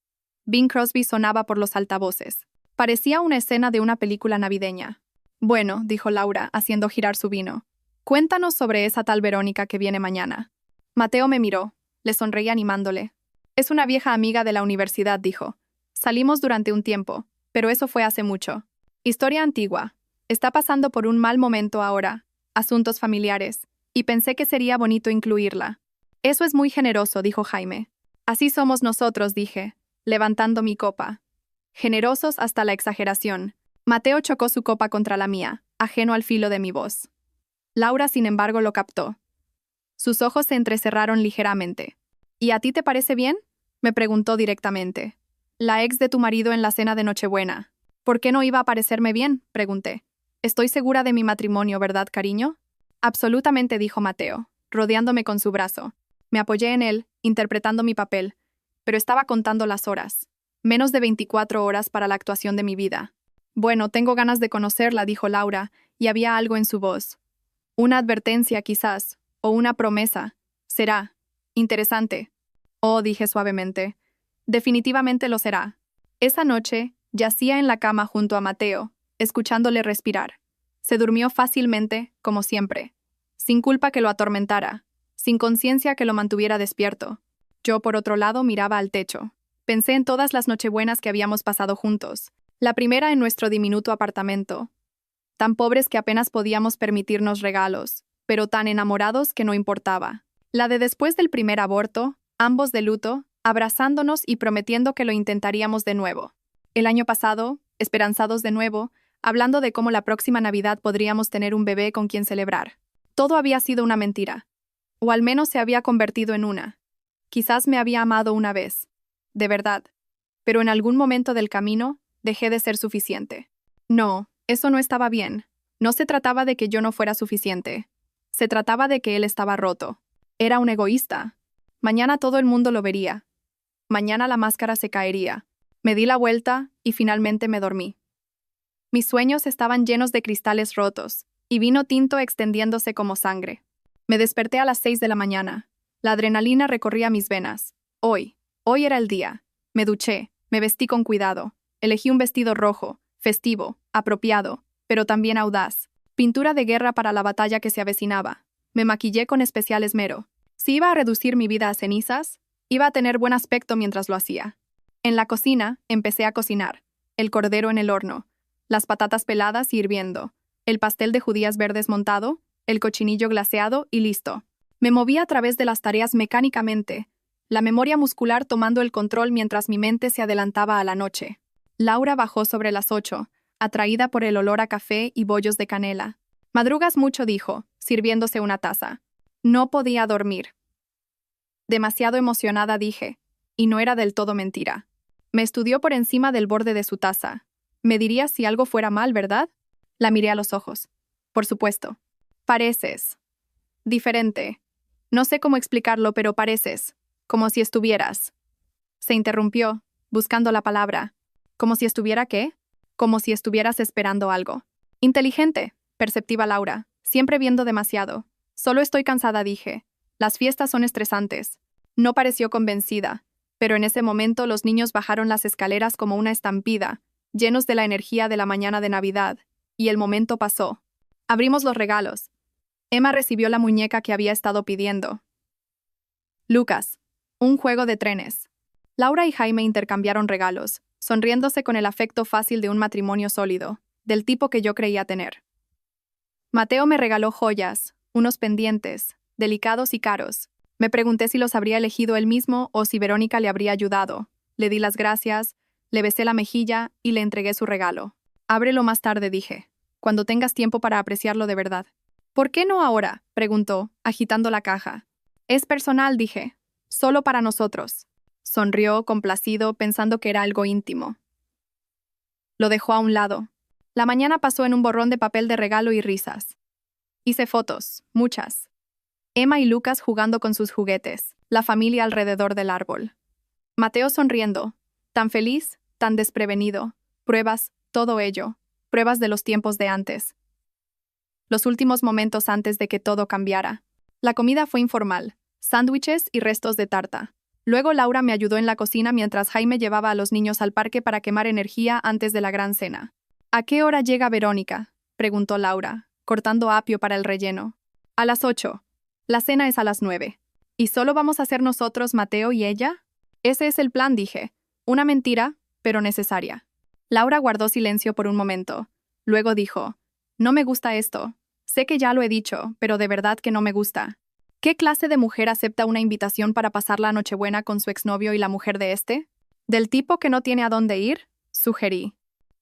Bing Crosby sonaba por los altavoces. Parecía una escena de una película navideña. «Bueno», dijo Laura, haciendo girar su vino. «Cuéntanos sobre esa tal Verónica que viene mañana». Mateo me miró. Le sonreí animándole. «Es una vieja amiga de la universidad», dijo. «Salimos durante un tiempo, pero eso fue hace mucho. Historia antigua. Está pasando por un mal momento ahora. Asuntos familiares. Y pensé que sería bonito incluirla». «Eso es muy generoso», dijo Jaime. «Así somos nosotros», dije, levantando mi copa. Generosos hasta la exageración. Mateo chocó su copa contra la mía, ajeno al filo de mi voz. Laura, sin embargo, lo captó. Sus ojos se entrecerraron ligeramente. «¿Y a ti te parece bien?», me preguntó directamente. «La ex de tu marido en la cena de Nochebuena». ¿Por qué no iba a parecerme bien?, pregunté. Estoy segura de mi matrimonio, ¿verdad, cariño? Absolutamente, dijo Mateo, rodeándome con su brazo. Me apoyé en él, interpretando mi papel, pero estaba contando las horas. Menos de 24 horas para la actuación de mi vida. Bueno, tengo ganas de conocerla, dijo Laura, y había algo en su voz. Una advertencia, quizás, o una promesa. Será. Interesante. Oh, dije suavemente. Definitivamente lo será. Esa noche, yacía en la cama junto a Mateo, escuchándole respirar. Se durmió fácilmente, como siempre. Sin culpa que lo atormentara. Sin conciencia que lo mantuviera despierto. Yo, por otro lado, miraba al techo. Pensé en todas las nochebuenas que habíamos pasado juntos. La primera en nuestro diminuto apartamento. Tan pobres que apenas podíamos permitirnos regalos, pero tan enamorados que no importaba. La de después del primer aborto, ambos de luto, abrazándonos y prometiendo que lo intentaríamos de nuevo. El año pasado, esperanzados de nuevo, hablando de cómo la próxima Navidad podríamos tener un bebé con quien celebrar. Todo había sido una mentira. O al menos se había convertido en una. Quizás me había amado una vez. De verdad. Pero en algún momento del camino, dejé de ser suficiente. No, eso no estaba bien. No se trataba de que yo no fuera suficiente. Se trataba de que él estaba roto. Era un egoísta. Mañana todo el mundo lo vería. Mañana la máscara se caería. Me di la vuelta y finalmente me dormí. Mis sueños estaban llenos de cristales rotos, y vino tinto extendiéndose como sangre. Me desperté a las 6 de la mañana. La adrenalina recorría mis venas. Hoy era el día. Me duché, me vestí con cuidado. Elegí un vestido rojo, festivo, apropiado, pero también audaz. Pintura de guerra para la batalla que se avecinaba. Me maquillé con especial esmero. Si iba a reducir mi vida a cenizas, iba a tener buen aspecto mientras lo hacía. En la cocina, empecé a cocinar. El cordero en el horno, las patatas peladas y hirviendo, el pastel de judías verdes montado, el cochinillo glaseado y listo. Me movía a través de las tareas mecánicamente, la memoria muscular tomando el control mientras mi mente se adelantaba a la noche. Laura bajó sobre las 8, atraída por el olor a café y bollos de canela. Madrugas mucho, dijo, sirviéndose una taza. No podía dormir. Demasiado emocionada, dije, y no era del todo mentira. Me estudió por encima del borde de su taza. Me diría si algo fuera mal, ¿verdad? La miré a los ojos. Por supuesto. Pareces. Diferente. No sé cómo explicarlo, pero pareces. Como si estuvieras. Se interrumpió, buscando la palabra. ¿Como si estuviera qué? Como si estuvieras esperando algo. Inteligente, perceptiva Laura, siempre viendo demasiado. Solo estoy cansada, dije. Las fiestas son estresantes. No pareció convencida, pero en ese momento los niños bajaron las escaleras como una estampida, llenos de la energía de la mañana de Navidad, y el momento pasó. Abrimos los regalos. Emma recibió la muñeca que había estado pidiendo. Lucas. Un juego de trenes. Laura y Jaime intercambiaron regalos, sonriéndose con el afecto fácil de un matrimonio sólido, del tipo que yo creía tener. Mateo me regaló joyas, unos pendientes, delicados y caros. Me pregunté si los habría elegido él mismo o si Verónica le habría ayudado. Le di las gracias, le besé la mejilla y le entregué su regalo. Ábrelo más tarde, dije, cuando tengas tiempo para apreciarlo de verdad. ¿Por qué no ahora?, preguntó, agitando la caja. Es personal, dije. Solo para nosotros. Sonrió, complacido, pensando que era algo íntimo. Lo dejó a un lado. La mañana pasó en un borrón de papel de regalo y risas. Hice fotos, muchas. Emma y Lucas jugando con sus juguetes, la familia alrededor del árbol. Mateo sonriendo, tan feliz, tan desprevenido. Pruebas, todo ello. Pruebas de los tiempos de antes. Los últimos momentos antes de que todo cambiara. La comida fue informal, sándwiches y restos de tarta. Luego Laura me ayudó en la cocina mientras Jaime llevaba a los niños al parque para quemar energía antes de la gran cena. ¿A qué hora llega Verónica?, preguntó Laura, cortando apio para el relleno. A las 8. La cena es a las 9. ¿Y solo vamos a ser nosotros, Mateo y ella? Ese es el plan, dije. Una mentira, pero necesaria. Laura guardó silencio por un momento. Luego dijo, no me gusta esto. Sé que ya lo he dicho, pero de verdad que no me gusta. ¿Qué clase de mujer acepta una invitación para pasar la Nochebuena con su exnovio y la mujer de este? ¿Del tipo que no tiene a dónde ir?, sugerí.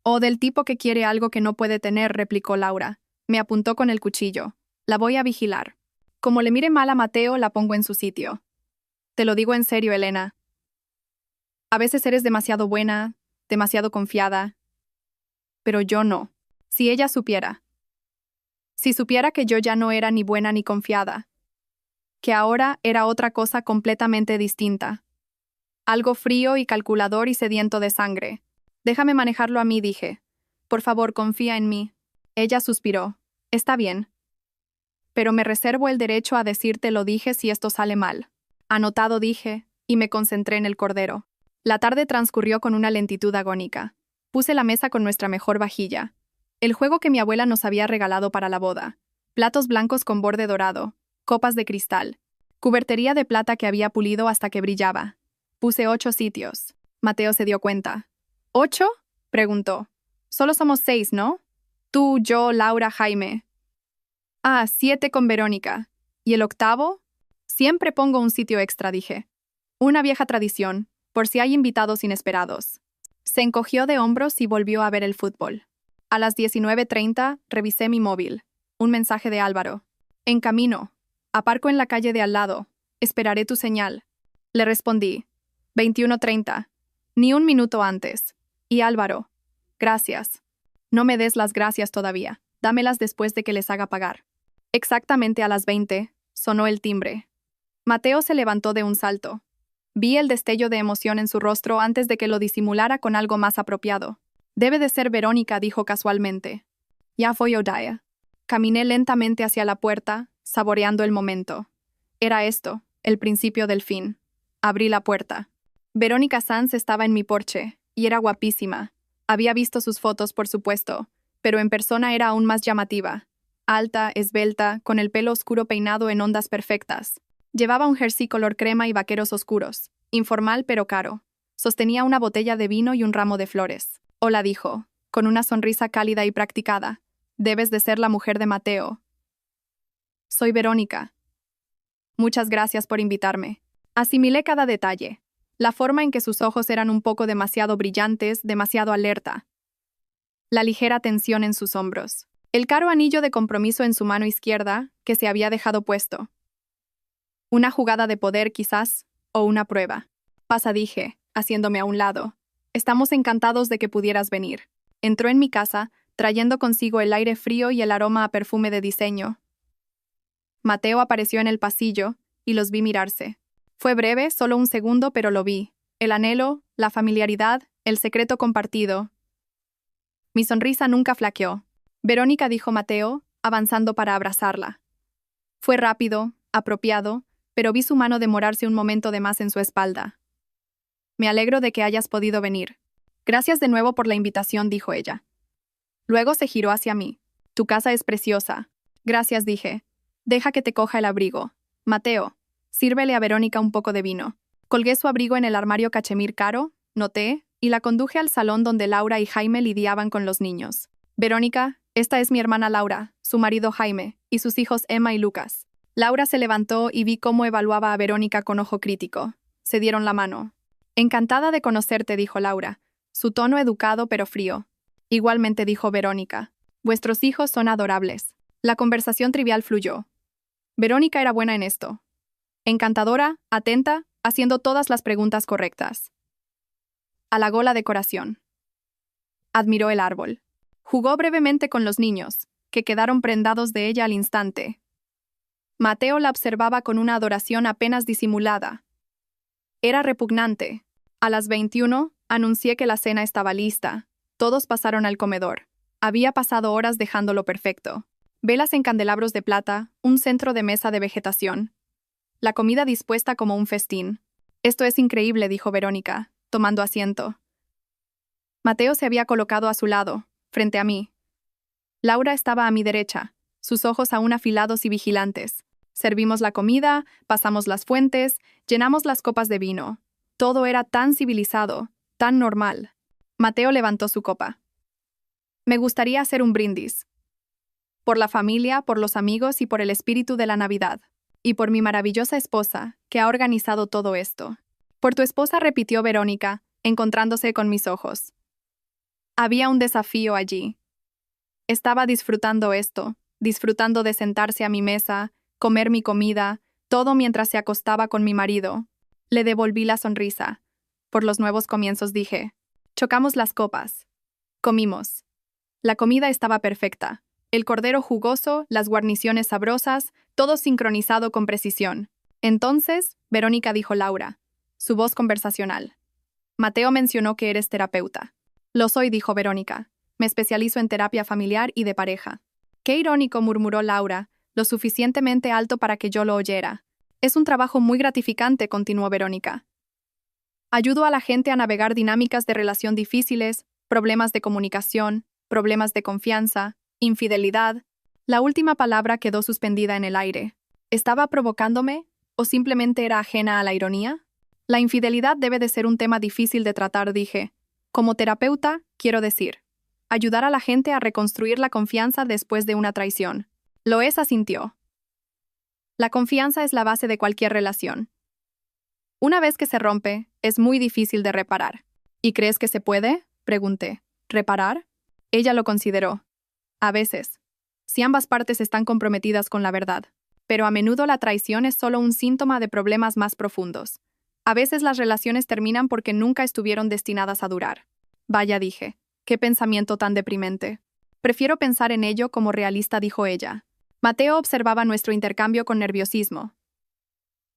O del tipo que quiere algo que no puede tener, replicó Laura. Me apuntó con el cuchillo. La voy a vigilar. Como le mire mal a Mateo, la pongo en su sitio. Te lo digo en serio, Elena. A veces eres demasiado buena, demasiado confiada. pero yo no. Si ella supiera. Si supiera que yo ya no era ni buena ni confiada. Que ahora era otra cosa completamente distinta. Algo frío y calculador y sediento de sangre. Déjame manejarlo a mí, dije. Por favor, confía en mí. Ella suspiró. Está bien. Pero me reservo el derecho a decirte lo dije si esto sale mal. Anotado, dije, y me concentré en el cordero. La tarde transcurrió con una lentitud agónica. Puse la mesa con nuestra mejor vajilla. El juego que mi abuela nos había regalado para la boda. Platos blancos con borde dorado, copas de cristal, cubertería de plata que había pulido hasta que brillaba. Puse 8 sitios. Mateo se dio cuenta. ¿8? Preguntó. Solo somos 6, ¿no? Tú, yo, Laura, Jaime. 7 con Verónica. ¿Y el octavo? Siempre pongo un sitio extra, dije. Una vieja tradición, por si hay invitados inesperados. Se encogió de hombros y volvió a ver el fútbol. A las 19:30 revisé mi móvil. Un mensaje de Álvaro. En camino. Aparco en la calle de al lado. Esperaré tu señal. Le respondí. 21:30. Ni un minuto antes. Y Álvaro. Gracias. No me des las gracias todavía. Dámelas después de que les haga pagar. Exactamente a las 20, sonó el timbre. Mateo se levantó de un salto. Vi el destello de emoción en su rostro antes de que lo disimulara con algo más apropiado. Debe de ser Verónica, dijo casualmente. Ya fue Odaya. Caminé lentamente hacia la puerta, saboreando el momento. Era esto, el principio del fin. Abrí la puerta. Verónica Sanz estaba en mi porche, y era guapísima. Había visto sus fotos, por supuesto, pero en persona era aún más llamativa. Alta, esbelta, con el pelo oscuro peinado en ondas perfectas. Llevaba un jersey color crema y vaqueros oscuros, informal pero caro. Sostenía una botella de vino y un ramo de flores. Hola, dijo, con una sonrisa cálida y practicada. Debes de ser la mujer de Mateo. Soy Verónica. Muchas gracias por invitarme. Asimilé cada detalle. La forma en que sus ojos eran un poco demasiado brillantes, demasiado alerta. La ligera tensión en sus hombros. El caro anillo de compromiso en su mano izquierda, que se había dejado puesto. Una jugada de poder, quizás, o una prueba. Pasa, dije, haciéndome a un lado. Estamos encantados de que pudieras venir. Entró en mi casa, trayendo consigo el aire frío y el aroma a perfume de diseño. Mateo apareció en el pasillo, y los vi mirarse. Fue breve, solo un segundo, pero lo vi. El anhelo, la familiaridad, el secreto compartido. Mi sonrisa nunca flaqueó. Verónica, dijo Mateo, avanzando para abrazarla. Fue rápido, apropiado, pero vi su mano demorarse un momento de más en su espalda. Me alegro de que hayas podido venir. Gracias de nuevo por la invitación, dijo ella. Luego se giró hacia mí. Tu casa es preciosa. Gracias, dije. Deja que te coja el abrigo. Mateo, sírvele a Verónica un poco de vino. Colgué su abrigo en el armario cachemir caro, noté, y la conduje al salón donde Laura y Jaime lidiaban con los niños. Verónica, esta es mi hermana Laura, su marido Jaime, y sus hijos Emma y Lucas. Laura se levantó y vi cómo evaluaba a Verónica con ojo crítico. Se dieron la mano. Encantada de conocerte, dijo Laura, su tono educado pero frío. Igualmente, dijo Verónica. Vuestros hijos son adorables. La conversación trivial fluyó. Verónica era buena en esto. Encantadora, atenta, haciendo todas las preguntas correctas. Halagó la decoración. Admiró el árbol. Jugó brevemente con los niños, que quedaron prendados de ella al instante. Mateo la observaba con una adoración apenas disimulada. Era repugnante. A las 21, anuncié que la cena estaba lista. Todos pasaron al comedor. Había pasado horas dejándolo perfecto. Velas en candelabros de plata, un centro de mesa de vegetación. La comida dispuesta como un festín. Esto es increíble, dijo Verónica, tomando asiento. Mateo se había colocado a su lado, frente a mí. Laura estaba a mi derecha, sus ojos aún afilados y vigilantes. Servimos la comida, pasamos las fuentes, llenamos las copas de vino. Todo era tan civilizado, tan normal. Mateo levantó su copa. Me gustaría hacer un brindis. Por la familia, por los amigos y por el espíritu de la Navidad. Y por mi maravillosa esposa, que ha organizado todo esto. Por tu esposa, repitió Verónica, encontrándose con mis ojos. Había un desafío allí. Estaba disfrutando esto, disfrutando de sentarse a mi mesa, comer mi comida, todo mientras se acostaba con mi marido. Le devolví la sonrisa. Por los nuevos comienzos, dije. Chocamos las copas. Comimos. La comida estaba perfecta. El cordero jugoso, las guarniciones sabrosas, todo sincronizado con precisión. Entonces, Verónica, dijo Laura, su voz conversacional. Mateo mencionó que eres terapeuta. Lo soy, dijo Verónica. Me especializo en terapia familiar y de pareja. Qué irónico, murmuró Laura, lo suficientemente alto para que yo lo oyera. Es un trabajo muy gratificante, continuó Verónica. Ayudo a la gente a navegar dinámicas de relación difíciles, problemas de comunicación, problemas de confianza, infidelidad. La última palabra quedó suspendida en el aire. ¿Estaba provocándome o simplemente era ajena a la ironía? La infidelidad debe de ser un tema difícil de tratar, dije. Como terapeuta, quiero decir, ayudar a la gente a reconstruir la confianza después de una traición. Loes asintió. La confianza es la base de cualquier relación. Una vez que se rompe, es muy difícil de reparar. ¿Y crees que se puede?, pregunté. ¿Reparar? Ella lo consideró. A veces. Si ambas partes están comprometidas con la verdad. Pero a menudo la traición es solo un síntoma de problemas más profundos. A veces las relaciones terminan porque nunca estuvieron destinadas a durar. Vaya, dije. Qué pensamiento tan deprimente. Prefiero pensar en ello como realista, dijo ella. Mateo observaba nuestro intercambio con nerviosismo.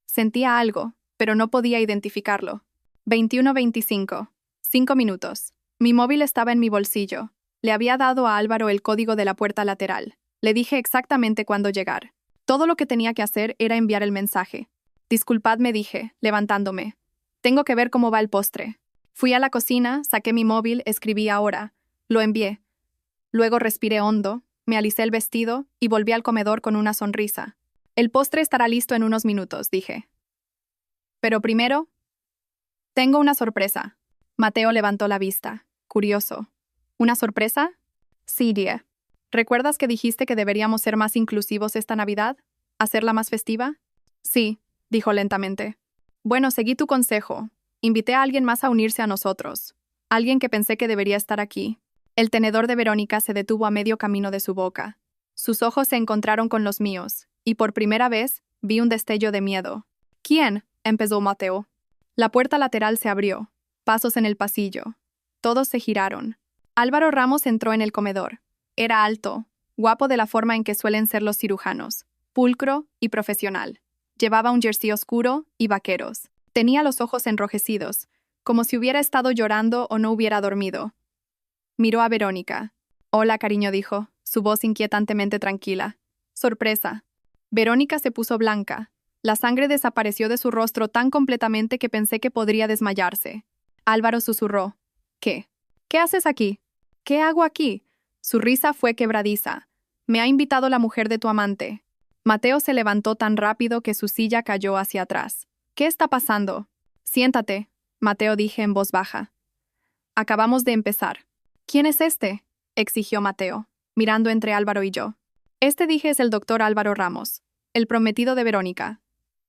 Sentía algo, pero no podía identificarlo. 21:25. 5 minutos. Mi móvil estaba en mi bolsillo. Le había dado a Álvaro el código de la puerta lateral. Le dije exactamente cuándo llegar. Todo lo que tenía que hacer era enviar el mensaje. Disculpadme, dije, levantándome. Tengo que ver cómo va el postre. Fui a la cocina, saqué mi móvil, escribí ahora. Lo envié. Luego respiré hondo, me alisé el vestido y volví al comedor con una sonrisa. El postre estará listo en unos minutos, dije. Pero primero, tengo una sorpresa. Mateo levantó la vista, curioso. ¿Una sorpresa? Sí, Die. ¿Recuerdas que dijiste que deberíamos ser más inclusivos esta Navidad? ¿Hacerla más festiva? Sí, dijo lentamente. Bueno, seguí tu consejo. Invité a alguien más a unirse a nosotros. Alguien que pensé que debería estar aquí. El tenedor de Verónica se detuvo a medio camino de su boca. Sus ojos se encontraron con los míos, y por primera vez vi un destello de miedo. ¿Quién?, empezó Mateo. La puerta lateral se abrió. Pasos en el pasillo. Todos se giraron. Álvaro Ramos entró en el comedor. Era alto, guapo de la forma en que suelen ser los cirujanos, pulcro y profesional. Llevaba un jersey oscuro y vaqueros. Tenía los ojos enrojecidos, como si hubiera estado llorando o no hubiera dormido. Miró a Verónica. Hola, cariño, dijo, su voz inquietantemente tranquila. Sorpresa. Verónica se puso blanca. La sangre desapareció de su rostro tan completamente que pensé que podría desmayarse. Álvaro susurró. ¿Qué? ¿Qué haces aquí? ¿Qué hago aquí? Su risa fue quebradiza. Me ha invitado la mujer de tu amante. Mateo se levantó tan rápido que su silla cayó hacia atrás. ¿Qué está pasando? Siéntate, Mateo, dije en voz baja. Acabamos de empezar. ¿Quién es este?, exigió Mateo, mirando entre Álvaro y yo. Este, dije, es el doctor Álvaro Ramos, el prometido de Verónica.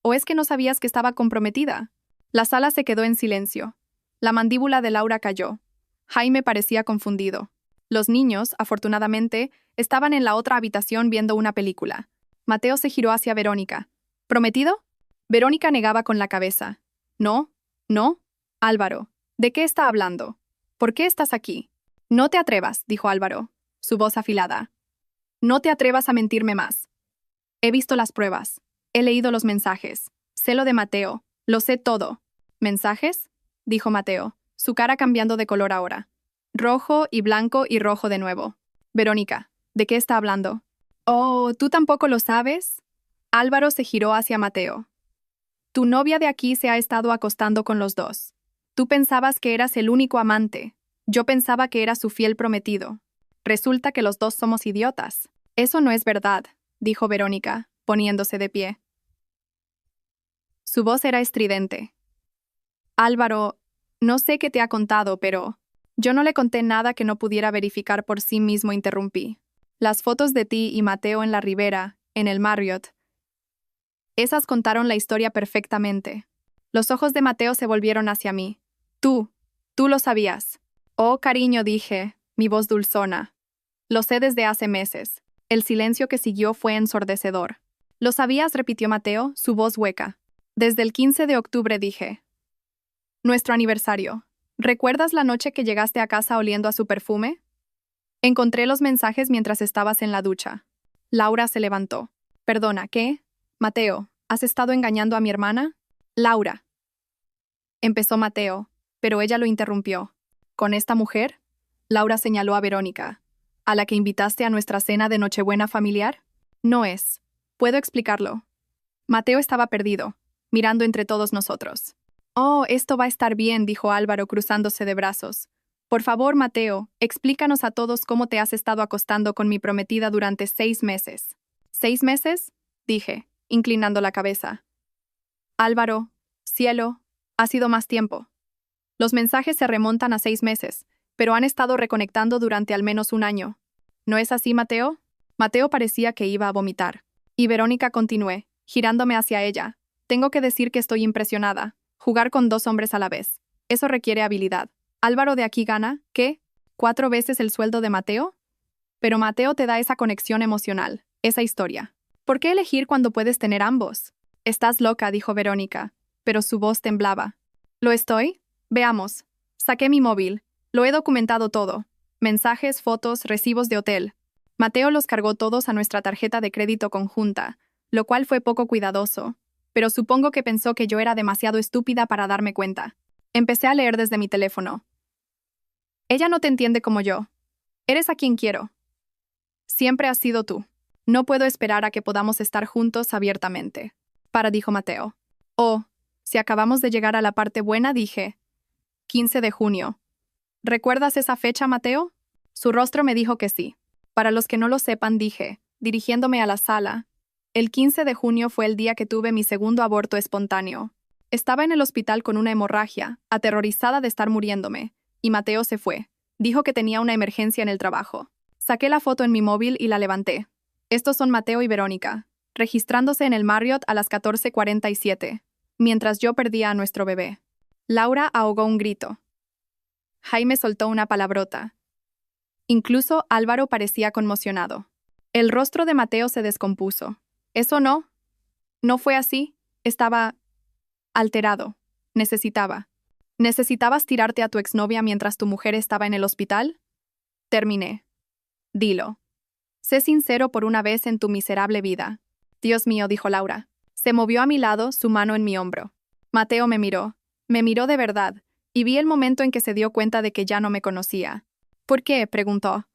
¿O es que no sabías que estaba comprometida? La sala se quedó en silencio. La mandíbula de Laura cayó. Jaime parecía confundido. Los niños, afortunadamente, estaban en la otra habitación viendo una película. Mateo se giró hacia Verónica. ¿Prometido? Verónica negaba con la cabeza. No, no. Álvaro, ¿de qué está hablando? ¿Por qué estás aquí? No te atrevas, dijo Álvaro, su voz afilada. No te atrevas a mentirme más. He visto las pruebas. He leído los mensajes. Sé lo de Mateo. Lo sé todo. ¿Mensajes?, dijo Mateo, su cara cambiando de color ahora. Rojo y blanco y rojo de nuevo. Verónica, ¿de qué está hablando? Oh, ¿tú tampoco lo sabes? Álvaro se giró hacia Mateo. Tu novia de aquí se ha estado acostando con los dos. Tú pensabas que eras el único amante. Yo pensaba que era su fiel prometido. Resulta que los dos somos idiotas. Eso no es verdad, dijo Verónica, poniéndose de pie. Su voz era estridente. Álvaro, no sé qué te ha contado, pero yo no le conté nada que no pudiera verificar por sí mismo, interrumpí. Las fotos de ti y Mateo en la Ribera, en el Marriott. Esas contaron la historia perfectamente. Los ojos de Mateo se volvieron hacia mí. Tú lo sabías. Oh, cariño, dije, mi voz dulzona. Lo sé desde hace meses. El silencio que siguió fue ensordecedor. ¿Lo sabías?, repitió Mateo, su voz hueca. Desde el 15 de octubre, dije. Nuestro aniversario. ¿Recuerdas la noche que llegaste a casa oliendo a su perfume? Encontré los mensajes mientras estabas en la ducha. Laura se levantó. Perdona, ¿qué? Mateo, ¿has estado engañando a mi hermana? Laura. Empezó Mateo, pero ella lo interrumpió. ¿Con esta mujer? Laura señaló a Verónica. ¿A la que invitaste a nuestra cena de Nochebuena familiar? No es. Puedo explicarlo. Mateo estaba perdido, mirando entre todos nosotros. Oh, esto va a estar bien, dijo Álvaro cruzándose de brazos. Por favor, Mateo, explícanos a todos cómo te has estado acostando con mi prometida durante 6 meses. ¿6 meses? Dije, inclinando la cabeza. Álvaro, cielo, ha sido más tiempo. Los mensajes se remontan a 6 meses, pero han estado reconectando durante al menos 1 año. ¿No es así, Mateo? Mateo parecía que iba a vomitar. Y Verónica continué, girándome hacia ella. Tengo que decir que estoy impresionada. Jugar con 2 hombres a la vez. Eso requiere habilidad. Álvaro de aquí gana, ¿qué? ¿4 veces el sueldo de Mateo? Pero Mateo te da esa conexión emocional, esa historia. ¿Por qué elegir cuando puedes tener ambos? Estás loca, dijo Verónica, pero su voz temblaba. ¿Lo estoy? Veamos. Saqué mi móvil. Lo he documentado todo. Mensajes, fotos, recibos de hotel. Mateo los cargó todos a nuestra tarjeta de crédito conjunta, lo cual fue poco cuidadoso, pero supongo que pensó que yo era demasiado estúpida para darme cuenta. Empecé a leer desde mi teléfono. Ella no te entiende como yo. Eres a quien quiero. Siempre has sido tú. No puedo esperar a que podamos estar juntos abiertamente. Dijo Mateo. Oh, si acabamos de llegar a la parte buena, dije. 15 de junio. ¿Recuerdas esa fecha, Mateo? Su rostro me dijo que sí. Para los que no lo sepan, dije, dirigiéndome a la sala. El 15 de junio fue el día que tuve mi segundo aborto espontáneo. Estaba en el hospital con una hemorragia, aterrorizada de estar muriéndome, y Mateo se fue. Dijo que tenía una emergencia en el trabajo. Saqué la foto en mi móvil y la levanté. Estos son Mateo y Verónica, registrándose en el Marriott a las 14:47, mientras yo perdía a nuestro bebé. Laura ahogó un grito. Jaime soltó una palabrota. Incluso Álvaro parecía conmocionado. El rostro de Mateo se descompuso. ¿Eso no? ¿No fue así? Estaba alterado. ¿Necesitabas tirarte a tu exnovia mientras tu mujer estaba en el hospital? Terminé. Dilo. Sé sincero por una vez en tu miserable vida. Dios mío, dijo Laura. Se movió a mi lado, su mano en mi hombro. Mateo me miró. Me miró de verdad, y vi el momento en que se dio cuenta de que ya no me conocía. ¿Por qué? Preguntó.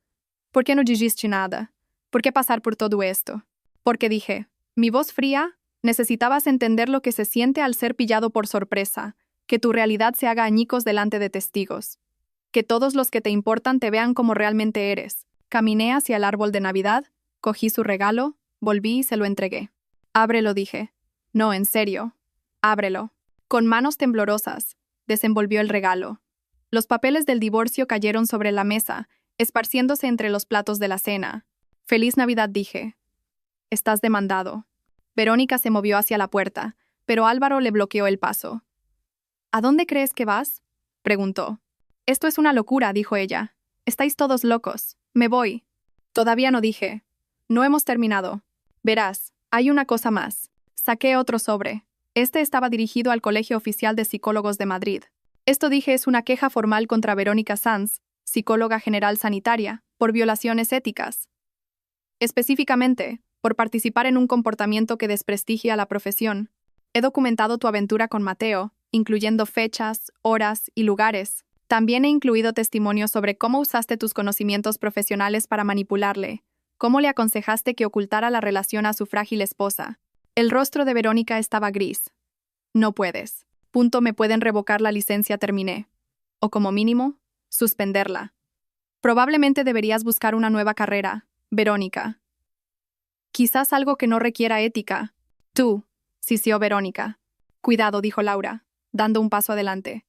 ¿Por qué no dijiste nada? ¿Por qué pasar por todo esto? Porque dije, mi voz fría, necesitabas entender lo que se siente al ser pillado por sorpresa, que tu realidad se haga añicos delante de testigos. Que todos los que te importan te vean como realmente eres. Caminé hacia el árbol de Navidad, cogí su regalo, volví y se lo entregué. Ábrelo, dije. No, en serio. Ábrelo. Con manos temblorosas, desenvolvió el regalo. Los papeles del divorcio cayeron sobre la mesa, esparciéndose entre los platos de la cena. Feliz Navidad, dije. Estás demandado. Verónica se movió hacia la puerta, pero Álvaro le bloqueó el paso. ¿A dónde crees que vas? Preguntó. Esto es una locura, dijo ella. Estáis todos locos. Me voy. Todavía no, dije. No hemos terminado. Verás, hay una cosa más. Saqué otro sobre. Este estaba dirigido al Colegio Oficial de Psicólogos de Madrid. Esto, dije, es una queja formal contra Verónica Sanz, psicóloga general sanitaria, por violaciones éticas. Específicamente, por participar en un comportamiento que desprestigia a la profesión. He documentado tu aventura con Mateo, incluyendo fechas, horas y lugares. También he incluido testimonios sobre cómo usaste tus conocimientos profesionales para manipularle, cómo le aconsejaste que ocultara la relación a su frágil esposa. El rostro de Verónica estaba gris. No puedes. Me pueden revocar la licencia, terminé. O como mínimo, suspenderla. Probablemente deberías buscar una nueva carrera, Verónica. Quizás algo que no requiera ética. Tú, sisió Verónica. Cuidado, dijo Laura, dando un paso adelante.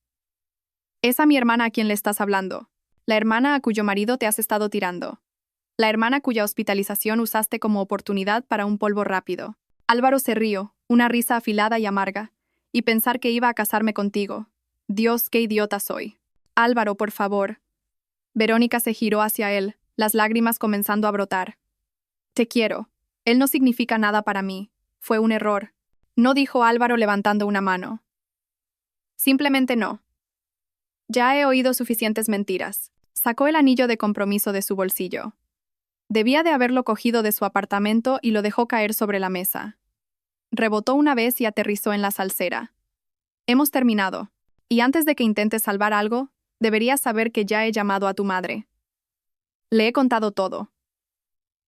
Es a mi hermana a quien le estás hablando. La hermana a cuyo marido te has estado tirando. La hermana cuya hospitalización usaste como oportunidad para un polvo rápido. Álvaro se rió, una risa afilada y amarga. Y pensar que iba a casarme contigo. Dios, qué idiota soy. Álvaro, por favor. Verónica se giró hacia él, las lágrimas comenzando a brotar. Te quiero. Él no significa nada para mí. Fue un error. No, dijo Álvaro levantando una mano. Simplemente no. Ya he oído suficientes mentiras. Sacó el anillo de compromiso de su bolsillo. Debía de haberlo cogido de su apartamento y lo dejó caer sobre la mesa. Rebotó una vez y aterrizó en la salsera. Hemos terminado. Y antes de que intentes salvar algo, deberías saber que ya he llamado a tu madre. Le he contado todo.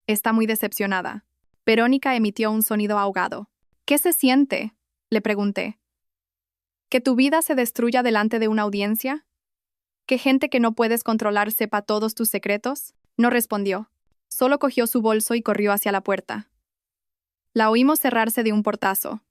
Está muy decepcionada. Verónica emitió un sonido ahogado. ¿Qué se siente?, le pregunté. ¿Que tu vida se destruya delante de una audiencia? ¿Que gente que no puedes controlar sepa todos tus secretos? No respondió. Solo cogió su bolso y corrió hacia la puerta. La oímos cerrarse de un portazo.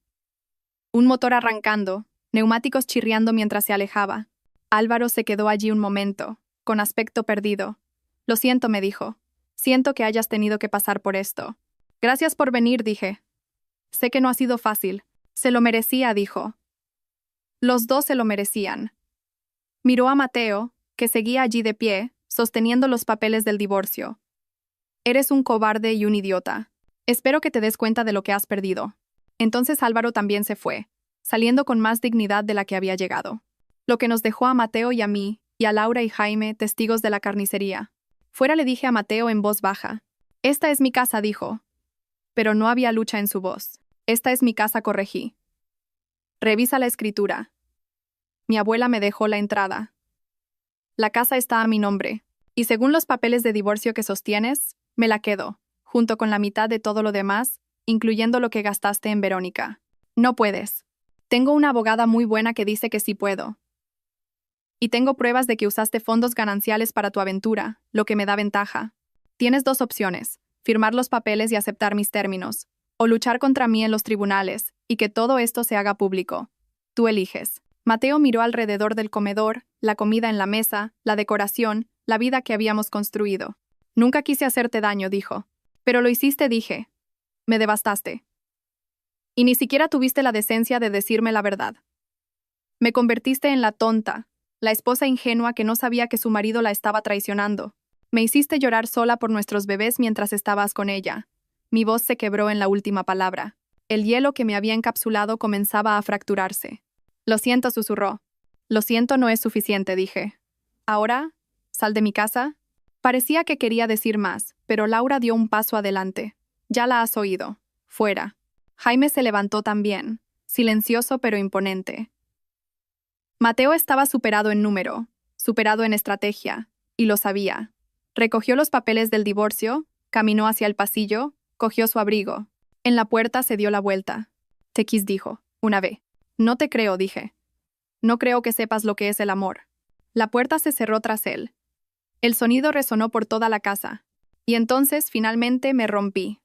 Un motor arrancando, neumáticos chirriando mientras se alejaba. Álvaro se quedó allí un momento, con aspecto perdido. Lo siento, me dijo. Siento que hayas tenido que pasar por esto. Gracias por venir, dije. Sé que no ha sido fácil. Se lo merecía, dijo. Los dos se lo merecían. Miró a Mateo, que seguía allí de pie, sosteniendo los papeles del divorcio. Eres un cobarde y un idiota. Espero que te des cuenta de lo que has perdido. Entonces Álvaro también se fue, saliendo con más dignidad de la que había llegado. Lo que nos dejó a Mateo y a mí, y a Laura y Jaime, testigos de la carnicería. Fuera le dije a Mateo en voz baja. Esta es mi casa, dijo. Pero no había lucha en su voz. Esta es mi casa, corregí. Revisa la escritura. Mi abuela me dejó la entrada. La casa está a mi nombre, y según los papeles de divorcio que sostienes, me la quedo, junto con la mitad de todo lo demás, incluyendo lo que gastaste en Verónica. No puedes. Tengo una abogada muy buena que dice que sí puedo. Y tengo pruebas de que usaste fondos gananciales para tu aventura, lo que me da ventaja. Tienes dos opciones, firmar los papeles y aceptar mis términos, o luchar contra mí en los tribunales, y que todo esto se haga público. Tú eliges. Mateo miró alrededor del comedor, la comida en la mesa, la decoración, la vida que habíamos construido. Nunca quise hacerte daño, dijo. Pero lo hiciste, dije. Me devastaste. Y ni siquiera tuviste la decencia de decirme la verdad. Me convertiste en la tonta, la esposa ingenua que no sabía que su marido la estaba traicionando. Me hiciste llorar sola por nuestros bebés mientras estabas con ella. Mi voz se quebró en la última palabra. El hielo que me había encapsulado comenzaba a fracturarse. Lo siento, susurró. Lo siento no es suficiente, dije. Ahora, sal de mi casa. Parecía que quería decir más, pero Laura dio un paso adelante. Ya la has oído. Fuera. Jaime se levantó también, silencioso pero imponente. Mateo estaba superado en número, superado en estrategia, y lo sabía. Recogió los papeles del divorcio, caminó hacia el pasillo, cogió su abrigo. En la puerta se dio la vuelta. Tequis dijo, una vez. No te creo, dije. No creo que sepas lo que es el amor. La puerta se cerró tras él. El sonido resonó por toda la casa. Y entonces, finalmente, me rompí.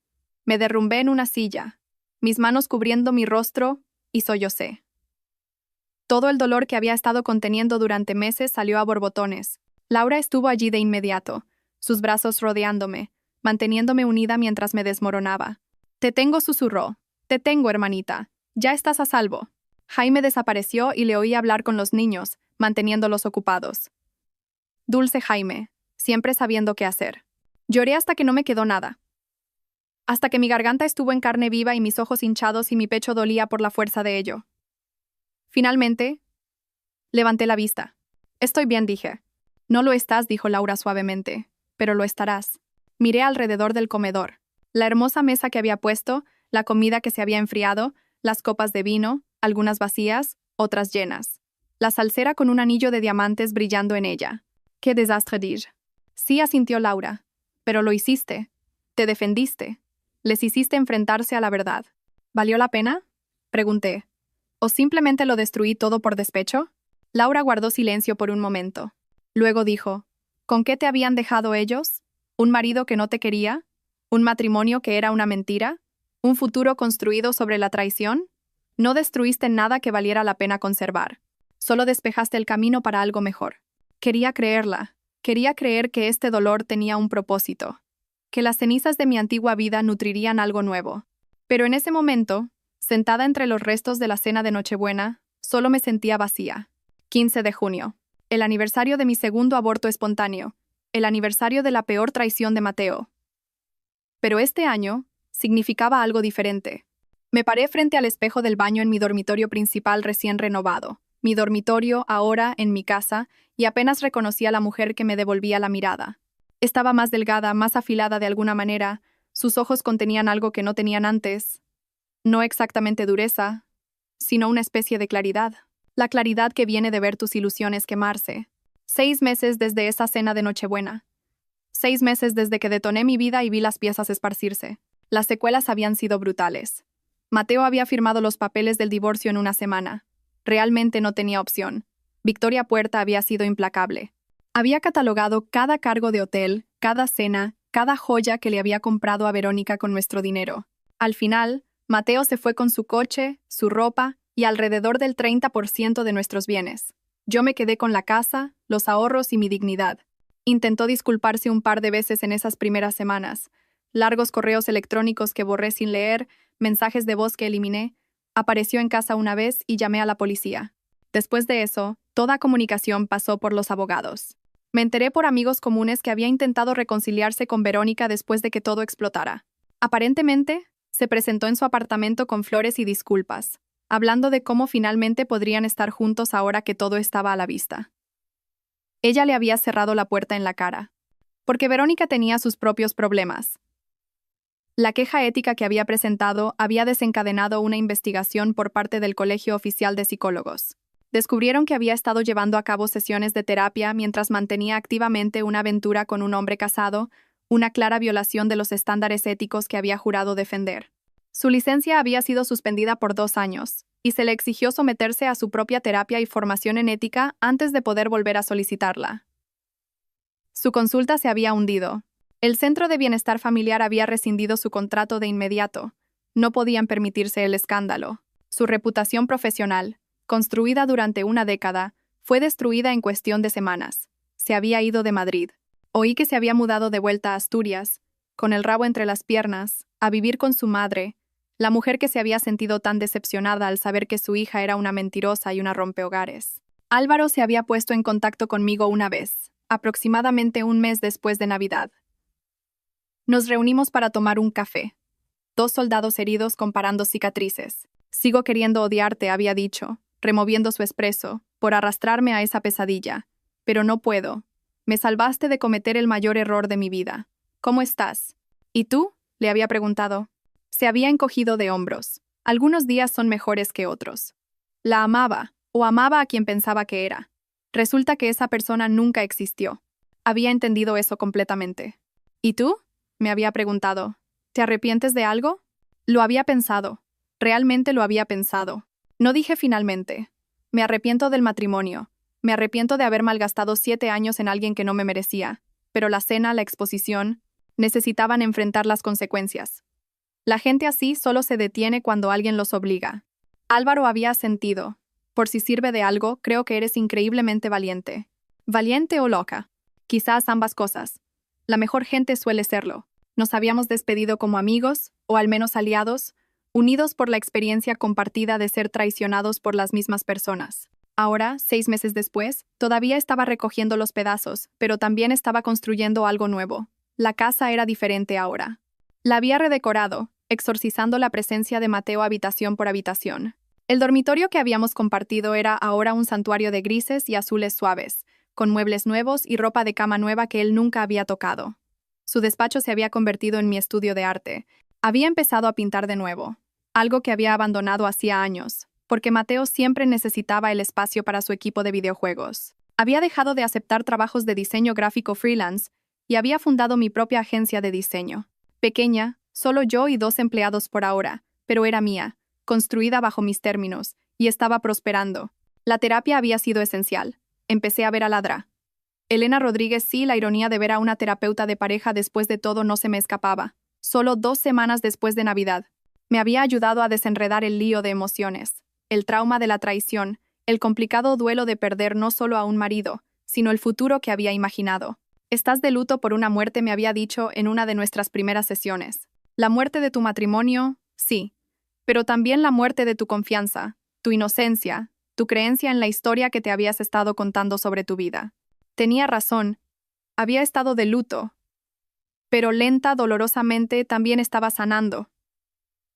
Me derrumbé en una silla, mis manos cubriendo mi rostro, y sollocé. Todo el dolor que había estado conteniendo durante meses salió a borbotones. Laura estuvo allí de inmediato, sus brazos rodeándome, manteniéndome unida mientras me desmoronaba. Te tengo, susurró. Te tengo, hermanita. Ya estás a salvo. Jaime desapareció y le oí hablar con los niños, manteniéndolos ocupados. Dulce Jaime, siempre sabiendo qué hacer. Lloré hasta que no me quedó nada. Hasta que mi garganta estuvo en carne viva y mis ojos hinchados y mi pecho dolía por la fuerza de ello. Finalmente, levanté la vista. Estoy bien, dije. No lo estás, dijo Laura suavemente, pero lo estarás. Miré alrededor del comedor. La hermosa mesa que había puesto, la comida que se había enfriado, las copas de vino, algunas vacías, otras llenas. La salsera con un anillo de diamantes brillando en ella. ¡Qué desastre, dir! Sí, asintió Laura. Pero lo hiciste. Te defendiste. Les hiciste enfrentarse a la verdad. ¿Valió la pena?, pregunté. ¿O simplemente lo destruí todo por despecho? Laura guardó silencio por un momento. Luego dijo, ¿con qué te habían dejado ellos? ¿Un marido que no te quería? ¿Un matrimonio que era una mentira? ¿Un futuro construido sobre la traición? No destruiste nada que valiera la pena conservar. Solo despejaste el camino para algo mejor. Quería creerla. Quería creer que este dolor tenía un propósito. Que las cenizas de mi antigua vida nutrirían algo nuevo. Pero en ese momento, sentada entre los restos de la cena de Nochebuena, solo me sentía vacía. 15 de junio. El aniversario de mi segundo aborto espontáneo. El aniversario de la peor traición de Mateo. Pero este año significaba algo diferente. Me paré frente al espejo del baño en mi dormitorio principal recién renovado. mi dormitorio, ahora en mi casa, y apenas reconocí a la mujer que me devolvía la mirada. Estaba más delgada, más afilada de alguna manera, sus ojos contenían algo que no tenían antes. No exactamente dureza, sino una especie de claridad. La claridad que viene de ver tus ilusiones quemarse. 6 meses desde esa cena de Nochebuena. 6 meses desde que detoné mi vida y vi las piezas esparcirse. Las secuelas habían sido brutales. Mateo había firmado los papeles del divorcio en una semana. Realmente no tenía opción. Victoria Puerta había sido implacable. Había catalogado cada cargo de hotel, cada cena, cada joya que le había comprado a Verónica con nuestro dinero. Al final, Mateo se fue con su coche, su ropa y alrededor del 30% de nuestros bienes. Yo me quedé con la casa, los ahorros y mi dignidad. Intentó disculparse un par de veces en esas primeras semanas. Largos correos electrónicos que borré sin leer, mensajes de voz que eliminé. Apareció en casa una vez y llamé a la policía. Después de eso, toda comunicación pasó por los abogados. Me enteré por amigos comunes que había intentado reconciliarse con Verónica después de que todo explotara. Aparentemente, se presentó en su apartamento con flores y disculpas, hablando de cómo finalmente podrían estar juntos ahora que todo estaba a la vista. Ella le había cerrado la puerta en la cara, porque Verónica tenía sus propios problemas. La queja ética que había presentado había desencadenado una investigación por parte del Colegio Oficial de Psicólogos. Descubrieron que había estado llevando a cabo sesiones de terapia mientras mantenía activamente una aventura con un hombre casado, una clara violación de los estándares éticos que había jurado defender. Su licencia había sido suspendida por 2 años, y se le exigió someterse a su propia terapia y formación en ética antes de poder volver a solicitarla. Su consulta se había hundido. El Centro de Bienestar Familiar había rescindido su contrato de inmediato. No podían permitirse el escándalo. Su reputación profesional, construida durante una década, fue destruida en cuestión de semanas. Se había ido de Madrid. Oí que se había mudado de vuelta a Asturias, con el rabo entre las piernas, a vivir con su madre, la mujer que se había sentido tan decepcionada al saber que su hija era una mentirosa y una rompehogares. Álvaro se había puesto en contacto conmigo una vez, aproximadamente un mes después de Navidad. Nos reunimos para tomar un café. 2 soldados heridos comparando cicatrices. Sigo queriendo odiarte, había dicho, removiendo su espresso, por arrastrarme a esa pesadilla. Pero no puedo. Me salvaste de cometer el mayor error de mi vida. ¿Cómo estás? ¿Y tú? Le había preguntado. Se había encogido de hombros. Algunos días son mejores que otros. La amaba, o amaba a quien pensaba que era. Resulta que esa persona nunca existió. Había entendido eso completamente. ¿Y tú? Me había preguntado. ¿Te arrepientes de algo? Lo había pensado. Realmente lo había pensado. No dije finalmente. Me arrepiento del matrimonio. Me arrepiento de haber malgastado 7 años en alguien que no me merecía. Pero la cena, la exposición, necesitaban enfrentar las consecuencias. La gente así solo se detiene cuando alguien los obliga. Álvaro había asentido. Por si sirve de algo, creo que eres increíblemente valiente. ¿Valiente o loca? Quizás ambas cosas. La mejor gente suele serlo. Nos habíamos despedido como amigos, o al menos aliados, unidos por la experiencia compartida de ser traicionados por las mismas personas. Ahora, 6 meses después, todavía estaba recogiendo los pedazos, pero también estaba construyendo algo nuevo. La casa era diferente ahora. La había redecorado, exorcizando la presencia de Mateo habitación por habitación. El dormitorio que habíamos compartido era ahora un santuario de grises y azules suaves, con muebles nuevos y ropa de cama nueva que él nunca había tocado. Su despacho se había convertido en mi estudio de arte. Había empezado a pintar de nuevo, algo que había abandonado hacía años, porque Mateo siempre necesitaba el espacio para su equipo de videojuegos. Había dejado de aceptar trabajos de diseño gráfico freelance y había fundado mi propia agencia de diseño. Pequeña, solo yo y 2 empleados por ahora, pero era mía, construida bajo mis términos, y estaba prosperando. La terapia había sido esencial. Empecé a ver a Ladra. Elena Rodríguez, sí, la ironía de ver a una terapeuta de pareja después de todo no se me escapaba. Solo 2 semanas después de Navidad. Me había ayudado a desenredar el lío de emociones, el trauma de la traición, el complicado duelo de perder no solo a un marido, sino el futuro que había imaginado. Estás de luto por una muerte, me había dicho en una de nuestras primeras sesiones. La muerte de tu matrimonio, sí, pero también la muerte de tu confianza, tu inocencia, tu creencia en la historia que te habías estado contando sobre tu vida. Tenía razón, había estado de luto, pero lenta, dolorosamente, también estaba sanando.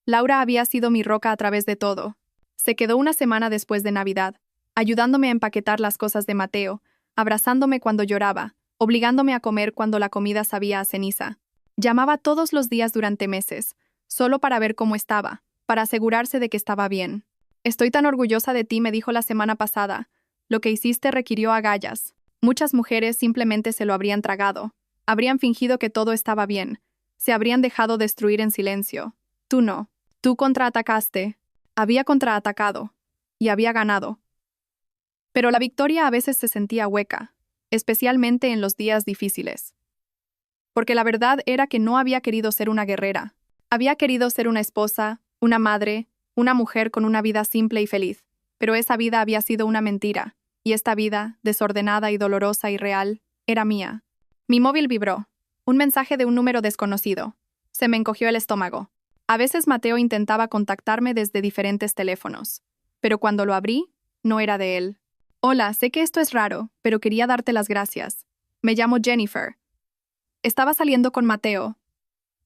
Laura había sido mi roca a través de todo. Se quedó una semana después de Navidad. ayudándome a empaquetar las cosas de Mateo, abrazándome cuando lloraba, obligándome a comer cuando la comida sabía a ceniza. Llamaba todos los días durante meses, solo para ver cómo estaba, para asegurarse de que estaba bien. Estoy tan orgullosa de ti, me dijo la semana pasada. Lo que hiciste requirió agallas. Muchas mujeres simplemente se lo habrían tragado. Habrían fingido que todo estaba bien. Se habrían dejado destruir en silencio. Tú no. Tú contraatacaste. Había contraatacado. Y había ganado. Pero la victoria a veces se sentía hueca, especialmente en los días difíciles. Porque la verdad era que no había querido ser una guerrera. Había querido ser una esposa, una madre, una mujer con una vida simple y feliz. Pero esa vida había sido una mentira. Y esta vida, desordenada y dolorosa y real, era mía. Mi móvil vibró. Un mensaje de un número desconocido. Se me encogió el estómago. A veces Mateo intentaba contactarme desde diferentes teléfonos. Pero cuando lo abrí, no era de él. Hola, sé que esto es raro, pero quería darte las gracias. Me llamo Jennifer. Estaba saliendo con Mateo.